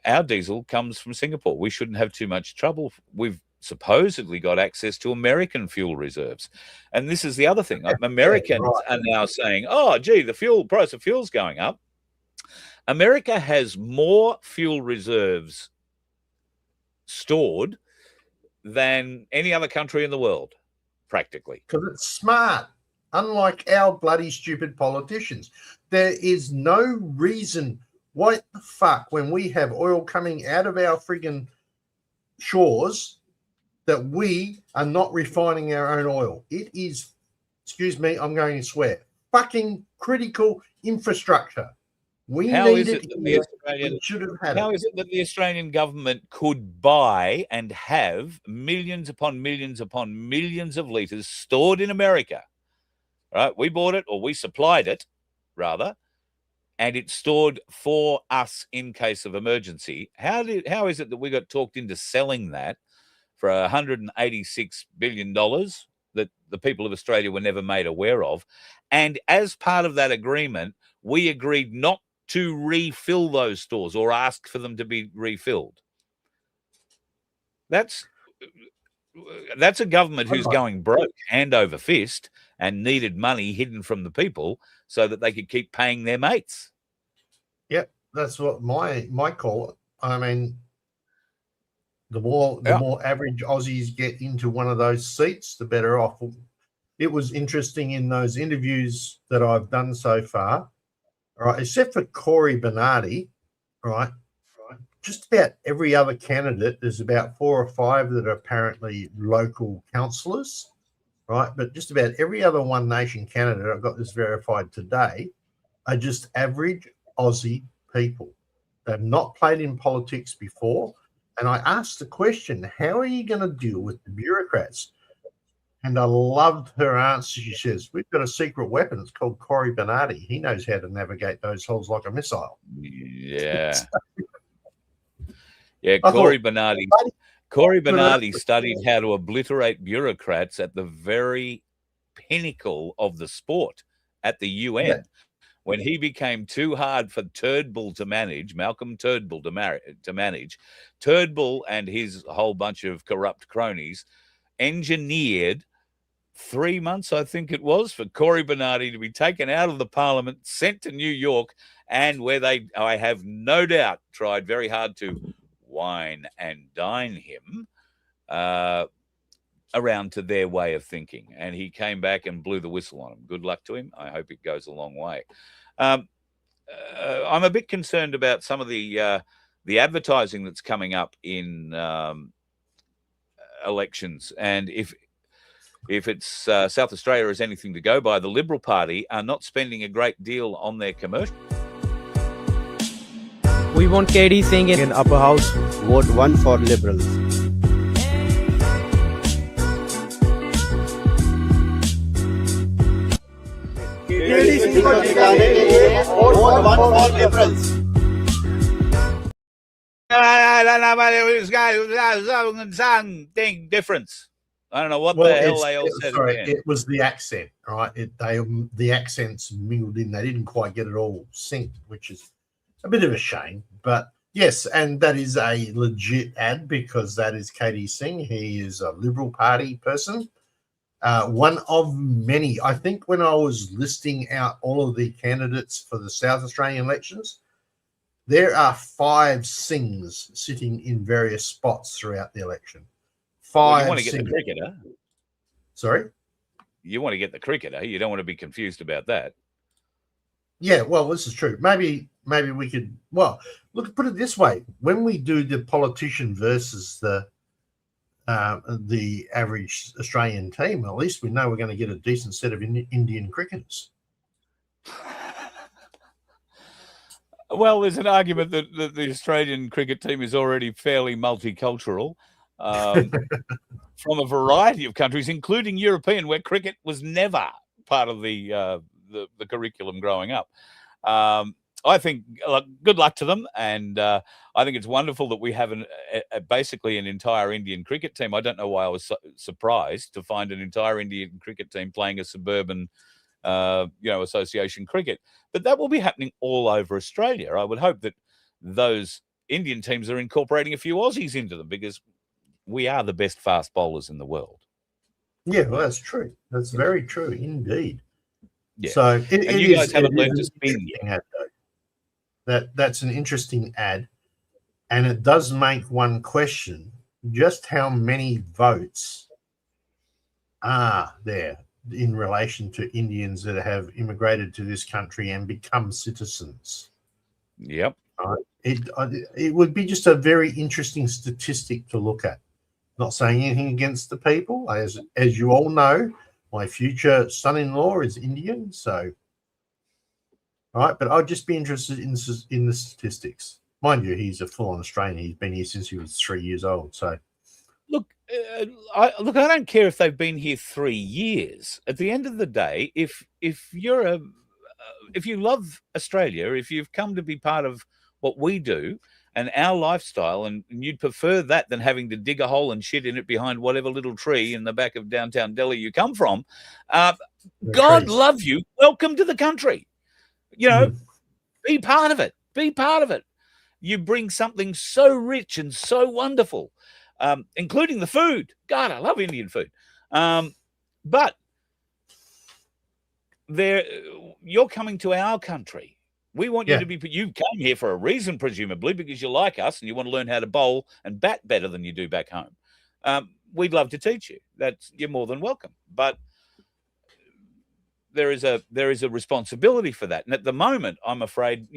Our diesel comes from Singapore. We shouldn't have too much trouble. We've supposedly got access to American fuel reserves. And this is the other thing. Americans are now saying, oh, gee, the price of fuel's going up. America has more fuel reserves stored than any other country in the world, practically. Because it's smart, unlike our bloody stupid politicians. There is no reason, what the fuck, when we have oil coming out of our friggin' shores, that we are not refining our own oil. It is, excuse me, I'm going to swear, fucking critical infrastructure. We need it. We should have had it. How is it that the Australian government could buy and have millions upon millions upon millions of litres stored in America? Right? We bought it, or we supplied it, rather, and it's stored for us in case of emergency. How is it that we got talked into selling that for $186 billion that the people of Australia were never made aware of? And as part of that agreement, we agreed not to refill those stores or ask for them to be refilled. That's a government who's going broke hand over fist and needed money hidden from the people so that they could keep paying their mates. Yep, that's what my call. I mean, the more average Aussies get into one of those seats, the better off. It was interesting in those interviews that I've done so far, right, except for Corey Bernardi, right, just about every other candidate, there's about 4 or 5 that are apparently local councillors, right, but just about every other One Nation candidate, I've got this verified today, are just average Aussie people. They've not played in politics before. And I asked the question, how are you going to deal with the bureaucrats? And I loved her answer. She says, we've got a secret weapon. It's called Corey Bernardi. He knows how to navigate those holes like a missile. Yeah. Yeah, Corey Bernardi studied how to obliterate bureaucrats at the very pinnacle of the sport at the UN. Yeah. When he became too hard for Turnbull to manage, Malcolm Turnbull to manage, Turnbull and his whole bunch of corrupt cronies engineered 3 months, I think it was, for Corey Bernardi to be taken out of the parliament, sent to New York, and where they, I have no doubt, tried very hard to wine and dine him around to their way of thinking, and he came back and blew the whistle on them. Good luck to him. I hope it goes a long way. I'm a bit concerned about some of the advertising that's coming up in elections, and if it's South Australia is anything to go by, the Liberal Party are not spending a great deal on their commercial. We want KD Singh in upper house. Vote 1 for Liberals. KD Singh को जिताने के लिए vote 1 for Liberals. Something difference. I don't know what Well, the hell they all said. sorry, again. it was the accent, right? The accents mingled in. They didn't quite get it all synced, which is a bit of a shame. But yes, and that is a legit ad because that is KD Singh. He is a Liberal Party person. One of many. I think when I was listing out all of the candidates for the South Australian elections, there are 5 Singhs sitting in various spots throughout the election. 5 Well, you want to get Singhs. the cricketer. Sorry? You want to get the cricketer. You don't want to be confused about that. Yeah, well, this is true. Maybe we could. Well, look, put it this way: when we do the politician versus the average Australian team, at least we know we're going to get a decent set of Indian cricketers. Well, there's an argument that the Australian cricket team is already fairly multicultural from a variety of countries, including European, where cricket was never part of the curriculum growing up. I think good luck to them, and I think it's wonderful that we have basically an entire Indian cricket team. I don't know why I was surprised to find an entire Indian cricket team playing a suburban association cricket, but that will be happening all over Australia. I would hope that those Indian teams are incorporating a few Aussies into them because we are the best fast bowlers in the world. Yeah, well, that's true. That's very true indeed. Yeah. So you guys haven't learned to spin yet. That's an interesting ad, and it does make one question: just how many votes are there in relation to Indians that have immigrated to this country and become citizens? Yep. It would be just a very interesting statistic to look at. Not saying anything against the people, as you all know, my future son-in-law is Indian, so right. But I'd just be interested in the statistics. Mind you, he's a full-on Australian. He's been here since he was 3 years old. So Look, I don't care if they've been here 3 years. At the end of the day, if you love Australia, if you've come to be part of what we do and our lifestyle, and you'd prefer that than having to dig a hole and shit in it behind whatever little tree in the back of downtown Delhi you come from, God love you. Welcome to the country. Be part of it. Be part of it. You bring something so rich and so wonderful. Including the food. God, I love Indian food. But you're coming to our country. We want you to be. You came here for a reason, presumably, because you like us and you want to learn how to bowl and bat better than you do back home. We'd love to teach you. You're more than welcome. But there is a responsibility for that. And at the moment, I'm afraid,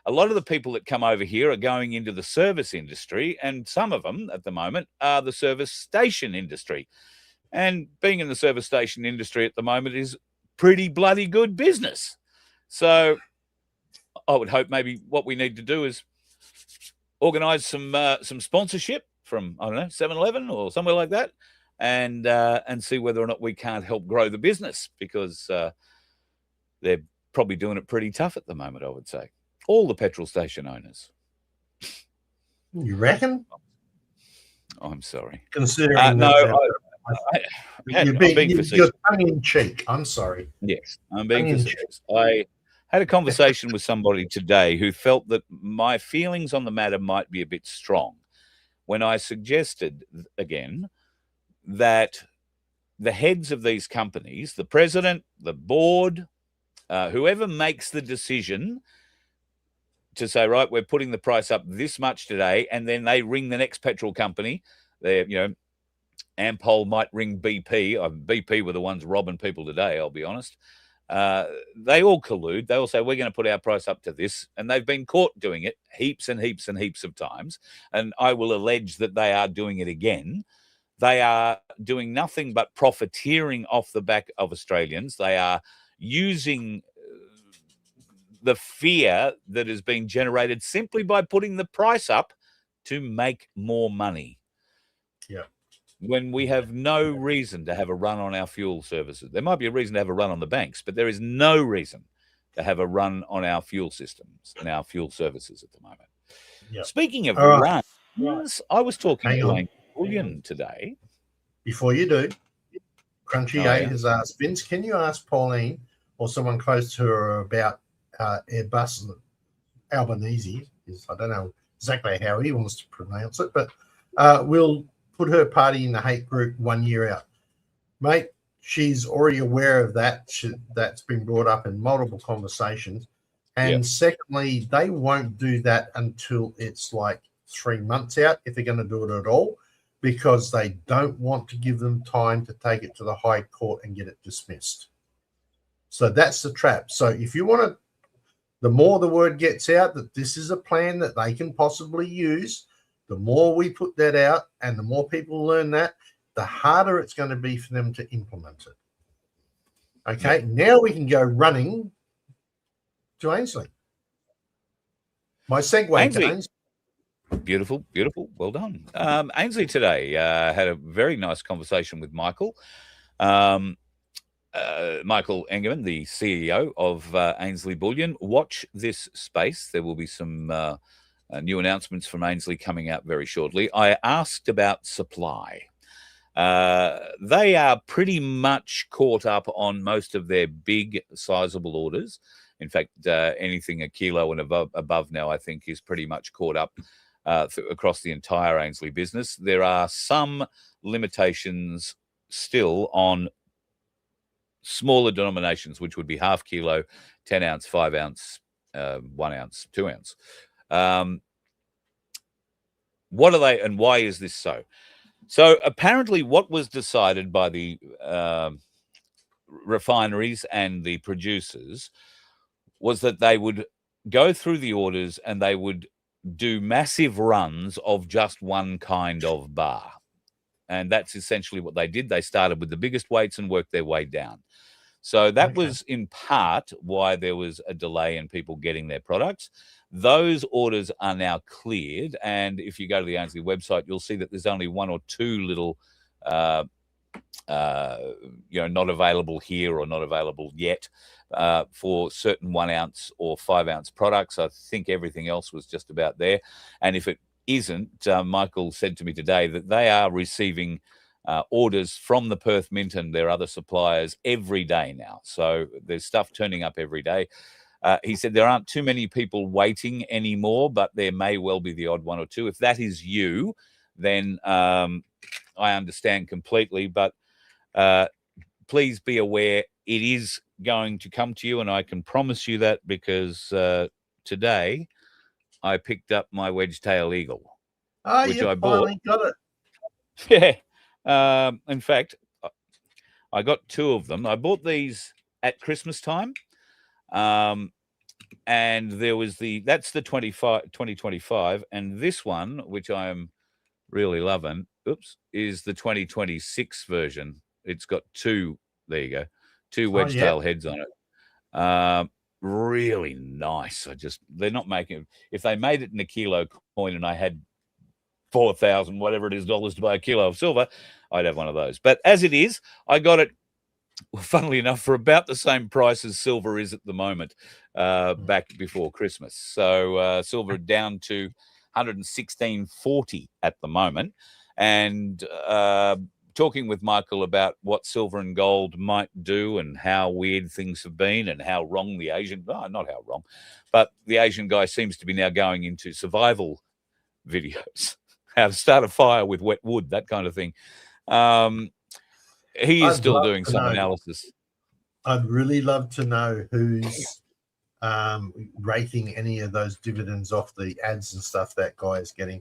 a lot of the people that come over here are going into the service industry, and some of them at the moment are the service station industry. And being in the service station industry at the moment is pretty bloody good business. So I would hope maybe what we need to do is organise some sponsorship from, I don't know, 7-Eleven or somewhere like that, and see whether or not we can't help grow the business, because they're probably doing it pretty tough at the moment, I would say. All the petrol station owners. You reckon? I'm sorry. Considering no, you're being tongue in cheek. I'm sorry. Yes, I'm being facetious. I had a conversation with somebody today who felt that my feelings on the matter might be a bit strong when I suggested, again, that the heads of these companies, the president, the board, whoever makes the decision to say, right, we're putting the price up this much today, and then they ring the next petrol company, Ampol might ring BP. BP were the ones robbing people today, I'll be honest. They all collude. They all say, we're going to put our price up to this. And they've been caught doing it heaps and heaps and heaps of times. And I will allege that they are doing it again. They are doing nothing but profiteering off the back of Australians. They are using the fear that has been generated simply by putting the price up to make more money. Yeah. When we have no reason to have a run on our fuel services. There might be a reason to have a run on the banks, but there is no reason to have a run on our fuel systems and our fuel services at the moment. Yeah. Speaking of right. runs, I was talking Hang to on. Ainsley Bullion today. Before you do, Crunchy Oh, 8 yeah. has asked, Vince, can you ask Pauline or someone close to her about Airbus Albanese? I don't know exactly how he wants to pronounce it, but we'll put her party in the hate group 1 year out. Mate, she's already aware of that. That's been brought up in multiple conversations. And secondly, they won't do that until it's like 3 months out, if they're going to do it at all, because they don't want to give them time to take it to the High Court and get it dismissed. So that's the trap. So if you want to, the more the word gets out that this is a plan that they can possibly use, the more we put that out and the more people learn that, the harder it's going to be for them to implement it. Okay, now we can go running to Ainsley. My segue Ainsley. to Ainsley. Beautiful, beautiful. Well done. Ainsley today had a very nice conversation with Michael. Michael Engerman, the CEO of Ainsley Bullion. Watch this space. There will be some new announcements from Ainsley coming out very shortly. I asked about supply. They are pretty much caught up on most of their big, sizable orders. In fact, anything a kilo and above now, I think, is pretty much caught up across the entire Ainsley business. There are some limitations still on smaller denominations, which would be half kilo, 10 ounce, 5 ounce, 1 ounce, 2 ounce. What are they and why is this so? So apparently what was decided by the refineries and the producers was that they would go through the orders and they would do massive runs of just one kind of bar. And that's essentially what they did. They started with the biggest weights and worked their way down. So that was in part why there was a delay in people getting their products. Those orders are now cleared. And if you go to the Ainsley website, you'll see that there's only one or two little, not available here or not available yet for certain 1 ounce or 5 ounce products. I think everything else was just about there. And if it isn't, Michael said to me today that they are receiving orders from the Perth Mint and their other suppliers every day now. So there's stuff turning up every day. He said there aren't too many people waiting anymore, but there may well be the odd one or two. If that is you, then I understand completely. But please be aware it is going to come to you, and I can promise you that because today I picked up my wedge-tail eagle, which I bought. Finally got it. Yeah. In fact, I got two of them. I bought these at Christmas time. And there was that's the 2025. And this one, which I am really loving, is the 2026 version. It's got two, there you go, two wedge-tail heads on it. Really nice. They're not making, if they made it in a kilo coin and I had 4,000 whatever it is dollars to buy a kilo of silver, I'd have one of those. But as it is, I got it, funnily enough, for about the same price as silver is at the moment, back before Christmas. So silver down to 116.40 at the moment. And talking with Michael about what silver and gold might do and how weird things have been and how wrong the Asian, not how wrong, but the Asian guy seems to be now going into survival videos, how to start a fire with wet wood, that kind of thing. He is still doing some analysis. I'd really love to know who's raking any of those dividends off the ads and stuff that guy is getting.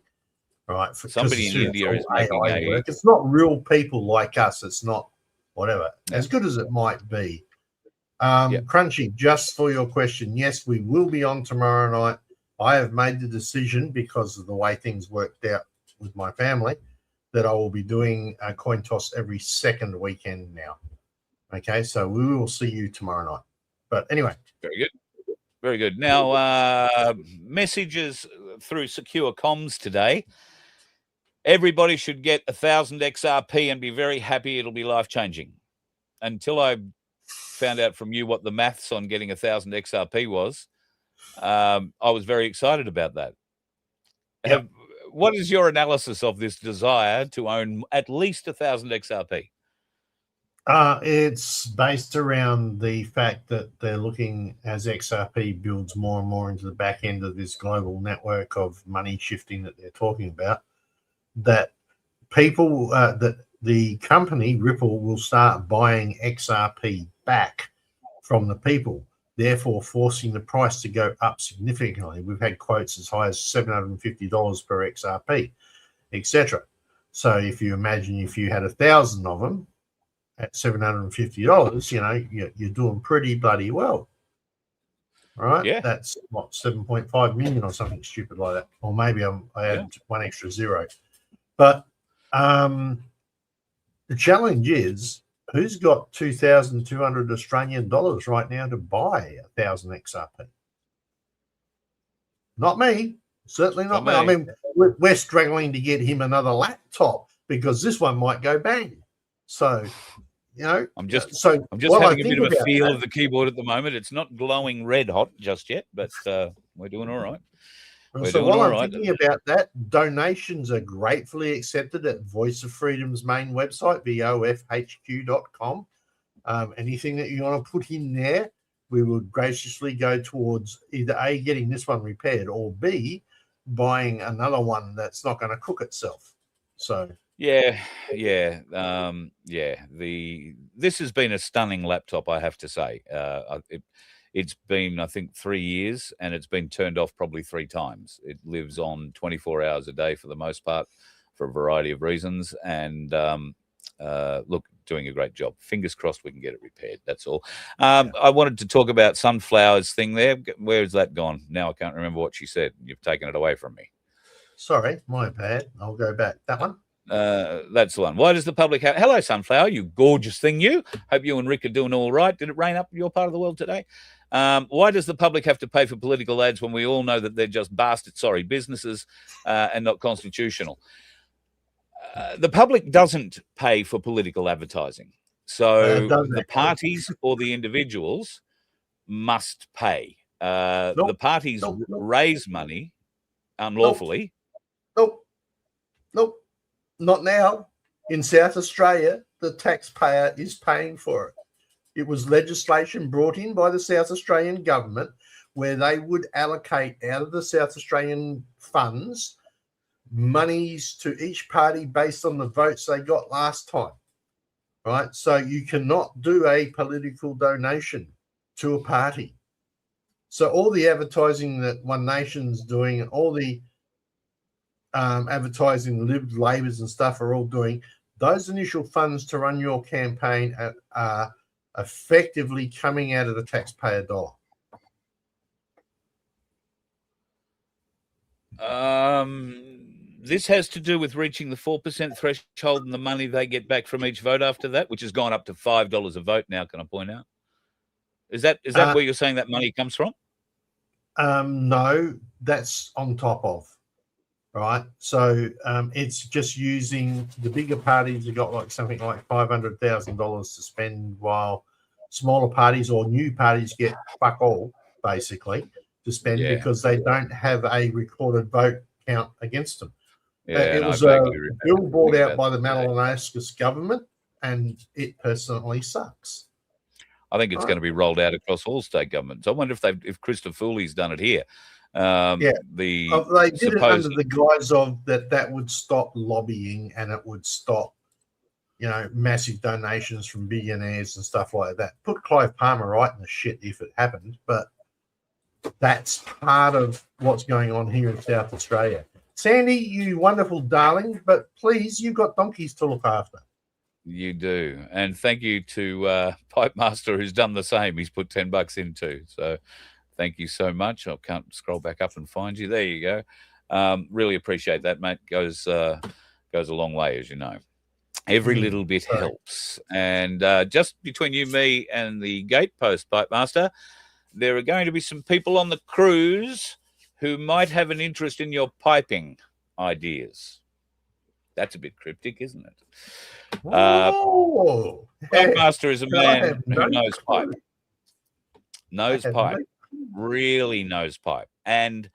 right? Somebody in India is making AI work. It's not real people like us. It's not whatever, as good as it might be. Crunchy, just for your question, yes, we will be on tomorrow night. I have made the decision because of the way things worked out with my family that I will be doing a coin toss every second weekend now. Okay, so we will see you tomorrow night. But anyway. Very good. Very good. Now, messages through secure comms today. Everybody should get 1,000 XRP and be very happy. It'll be life-changing. Until I found out from you what the maths on getting 1,000 XRP was, I was very excited about that. Yep. What is your analysis of this desire to own at least 1,000 XRP? It's based around the fact that they're looking, as XRP builds more and more into the back end of this global network of money shifting that they're talking about, that people, that the company Ripple will start buying XRP back from the people, therefore forcing the price to go up significantly. We've had quotes as high as $750 per XRP, etc. So if you imagine if you had 1,000 of them at $750, you know, you're doing pretty bloody well. Right? Yeah. That's what, 7.5 million or something stupid like that. Or maybe I added one extra zero. But the challenge is, who's got 2,200 Australian dollars right now to buy 1,000 XRP? Not me. Certainly not me. I mean, we're struggling to get him another laptop because this one might go bang. So, you know, I'm just having a bit of a feel of the keyboard at the moment. It's not glowing red hot just yet, but we're doing all right. So while I'm thinking about that, donations are gratefully accepted at Voice of Freedom's main website, vofhq.com. Anything that you want to put in there, we would graciously go towards either A, getting this one repaired, or B, buying another one that's not going to cook itself. So this has been a stunning laptop, I have to say. It's been, I think, 3 years, and it's been turned off probably 3 times. It lives on 24 hours a day for the most part, for a variety of reasons. And look, doing a great job. Fingers crossed we can get it repaired. That's all. I wanted to talk about Sunflower's thing there. Where has that gone? Now I can't remember what she said. You've taken it away from me. Sorry, my bad. I'll go back. That one? That's the one. Why does the public have... Hello, Sunflower, you gorgeous thing, you. Hope you and Rick are doing all right. Did it rain up your part of the world today? Why does the public have to pay for political ads when we all know that they're just businesses and not constitutional? The public doesn't pay for political advertising. So the parties or the individuals must pay. The parties raise money unlawfully. Nope. Not now. In South Australia, the taxpayer is paying for it. It was legislation brought in by the South Australian government where they would allocate out of the South Australian funds monies to each party based on the votes they got last time, right? So you cannot do a political donation to a party. So all the advertising that One Nation's doing and all the advertising Lib Labours and stuff are all doing, those initial funds to run your campaign are effectively coming out of the taxpayer dollar. This has to do with reaching the 4% threshold and the money they get back from each vote after that, which has gone up to $5 a vote now, can I point out? Is that where you're saying that money comes from? No, that's on top of. Right, so it's just using the bigger parties have got like something like $500,000 to spend, while smaller parties or new parties get fuck all basically to spend because they don't have a recorded vote count against them. It was a bill brought out by the Malinauskas government, and it personally sucks. I think it's going to be rolled out across all state governments. I wonder if Christopher Foley's done it here. They did it under the guise of that would stop lobbying and it would stop, massive donations from billionaires and stuff like that. Put Clive Palmer right in the shit if it happened, but that's part of what's going on here in South Australia. Sandy, you wonderful darling, but please, you've got donkeys to look after. You do. And thank you to Pipe Master, who's done the same. He's put $10 in too. So thank you so much. I can't scroll back up and find you. There you go. Really appreciate that, mate. Goes a long way, as you know. Every little bit helps. And just between you, me, and the gatepost, Pipe Master, there are going to be some people on the cruise who might have an interest in your piping ideas. That's a bit cryptic, isn't it? Pipe Master is a man who knows pipe. Knows pipe. Really knows pipe. And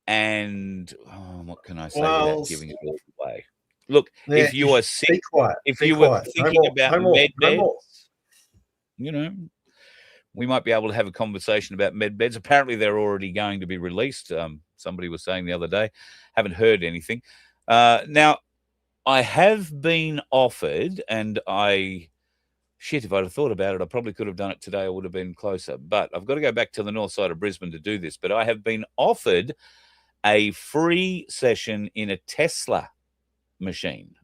what can I say without giving it all away? Look, if you are sick, if you were thinking about med beds, you know, we might be able to have a conversation about med beds. Apparently, they're already going to be released. Somebody was saying the other day. Haven't heard anything. Now, I have been offered, and if I'd have thought about it, I probably could have done it today. I would have been closer. But I've got to go back to the north side of Brisbane to do this. But I have been offered a free session in a Tesla machine.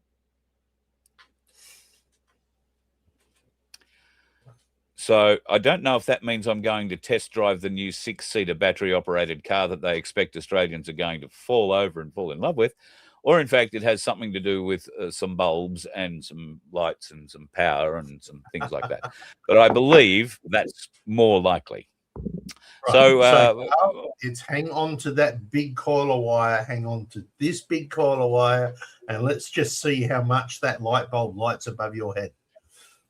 So I don't know if that means I'm going to test drive the new 6-seater battery-operated car that they expect Australians are going to fall over and fall in love with, or in fact it has something to do with some bulbs and some lights and some power and some things like that. But I believe that's more likely. Right. So it's hang on to that big coil of wire, hang on to this big coil of wire, and let's just see how much that light bulb lights above your head.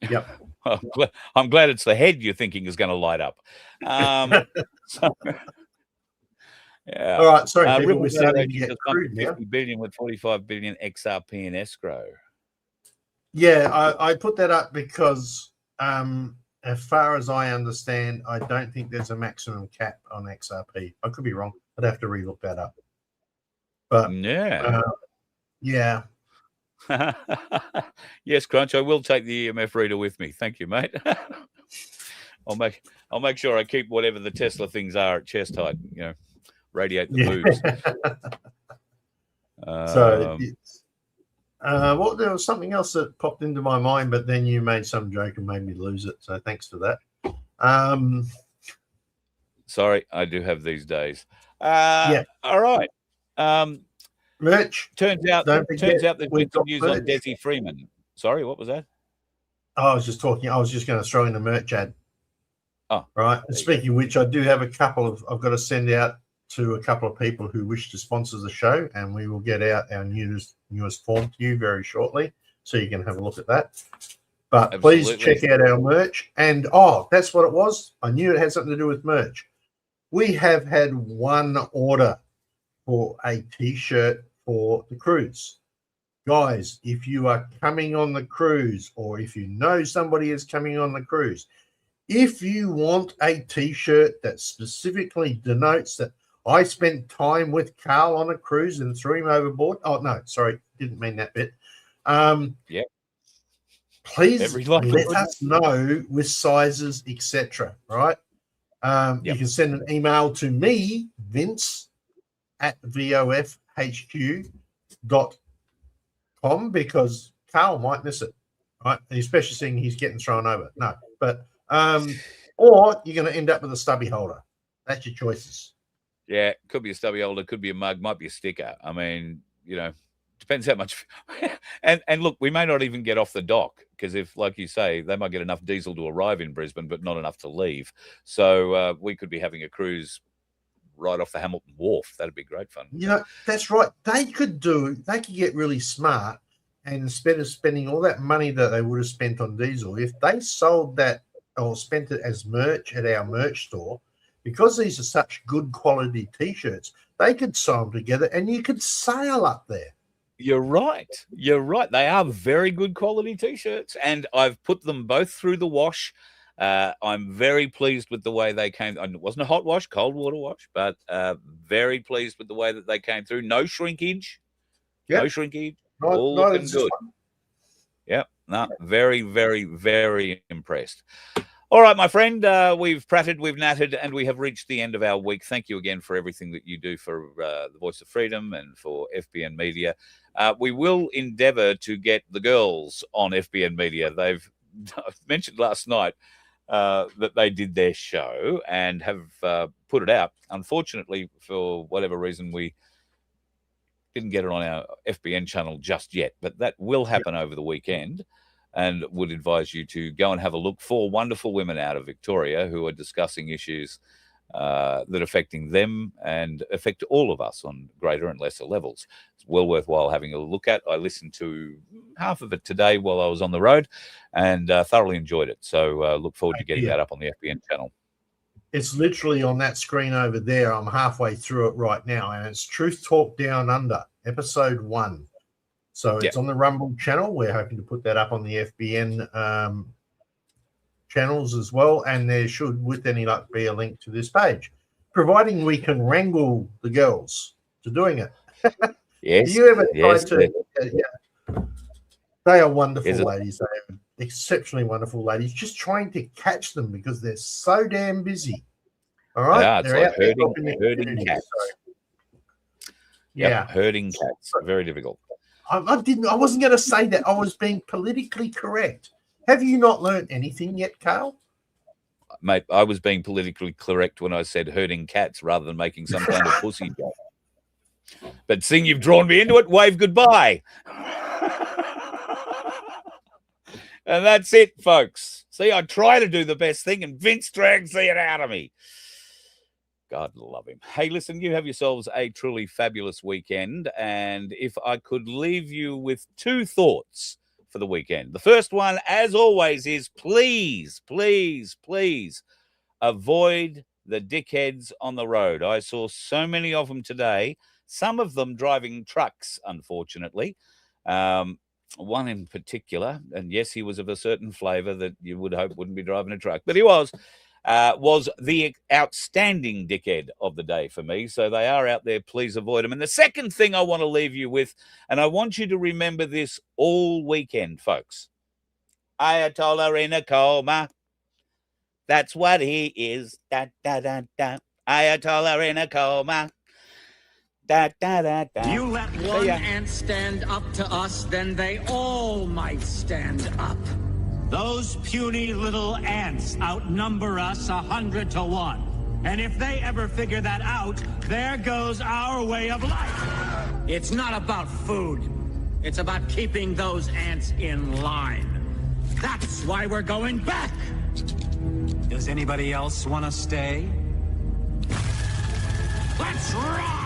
Yep. I'm glad it's the head you're thinking is going to light up. So, yeah. All right. Sorry, people, we're starting to get crude now. 50 billion with 45 billion XRP in escrow. Yeah, I put that up because as far as I understand, I don't think there's a maximum cap on XRP. I could be wrong. I'd have to relook that up. But yeah. Yes, Crunch, I will take the EMF reader with me. Thank you, mate. I'll make sure I keep whatever the Tesla things are at chest height, you know, radiate the boobs. Well, there was something else that popped into my mind, but then you made some joke and made me lose it. So thanks for that. Sorry, I do have these days. Yeah. All right. Merch. Turns out there's been some news on Desi Freeman. Sorry, what was that? I was just going to throw in a merch ad. Oh, right. And speaking of which, I do have I've got to send out to a couple of people who wish to sponsor the show, and we will get out our newest form to you very shortly, so you can have a look at that. But Absolutely. Please check out our merch. And that's what it was. I knew it had something to do with merch. We have had one order for a T-shirt for the cruise. Guys, if you are coming on the cruise, or if you know somebody is coming on the cruise, if you want a T-shirt that specifically denotes that I spent time with Carl on a cruise and threw him overboard. Oh, no, sorry, didn't mean that bit. Yeah. Please let us know with sizes, etc. Right? You can send an email to me, Vince, at vofhq.com, because Carl might miss it, right? Especially seeing he's getting thrown over. No, but or you're going to end up with a stubby holder. That's your choices. Yeah, could be a stubby holder, could be a mug, might be a sticker. I mean, you know, depends how much. and look, we may not even get off the dock, because if, like you say, they might get enough diesel to arrive in Brisbane, but not enough to leave. So we could be having a cruise right off the Hamilton Wharf. That'd be great fun. You know, that's right. They could get really smart, and instead of spending all that money that they would have spent on diesel, if they sold that or spent it as merch at our merch store, because these are such good quality T-shirts, they could sew them together and you could sail up there. You're right. You're right. They are very good quality T-shirts, and I've put them both through the wash. I'm very pleased with the way they came. It wasn't a hot wash, cold water wash, but very pleased with the way that they came through. No shrinkage. Yep. No shrinkage. All looking good. Yep. No, very, very, very impressed. All right, my friend, we've pratted, we've nattered, and we have reached the end of our week. Thank you again for everything that you do for the Voice of Freedom and for FBN Media. We will endeavour to get the girls on FBN Media. They've mentioned last night that they did their show and have put it out. Unfortunately, for whatever reason, we didn't get it on our FBN channel just yet, but that will happen over the weekend. And would advise you to go and have a look. 4 wonderful women out of Victoria who are discussing issues that are affecting them and affect all of us on greater and lesser levels. It's well worthwhile having a look at. I listened to half of it today while I was on the road and thoroughly enjoyed it. So look forward to getting that up on the FBN channel. It's literally on that screen over there. I'm halfway through it right now, and it's Truth Talk Down Under, episode 1. So it's on the Rumble channel. We're hoping to put that up on the FBN channels as well. And there should, with any luck, be a link to this page, providing we can wrangle the girls to doing it. Yes. Do you ever try to? They are wonderful ladies. They are exceptionally wonderful ladies. Just trying to catch them because they're so damn busy. All right. Yeah, it's like herding cats. So, yeah, herding cats. Very difficult. I wasn't going to say that. I was being politically correct. Have you not learned anything yet, Carl? Mate, I was being politically correct when I said herding cats rather than making some kind of pussy joke. But seeing you've drawn me into it, wave goodbye. And that's it, folks. See, I try to do the best thing, and Vince drags it out of me. God love him. Hey, listen, you have yourselves a truly fabulous weekend. And if I could leave you with 2 thoughts for the weekend. The first one, as always, is please, please, please avoid the dickheads on the road. I saw so many of them today, some of them driving trucks, unfortunately. One in particular, and yes, he was of a certain flavour that you would hope wouldn't be driving a truck, but he was the outstanding dickhead of the day for me. So they are out there. Please avoid them. And the second thing I want to leave you with, and I want you to remember this all weekend, folks. Ayatollah in a coma. That's what he is. Da, da, da, da. Ayatollah in a coma. Da, da, da, da. You let one ant stand up to us, then they all might stand up. Those puny little ants outnumber us 100 to 1. And if they ever figure that out, there goes our way of life. It's not about food. It's about keeping those ants in line. That's why we're going back. Does anybody else want to stay? Let's rock!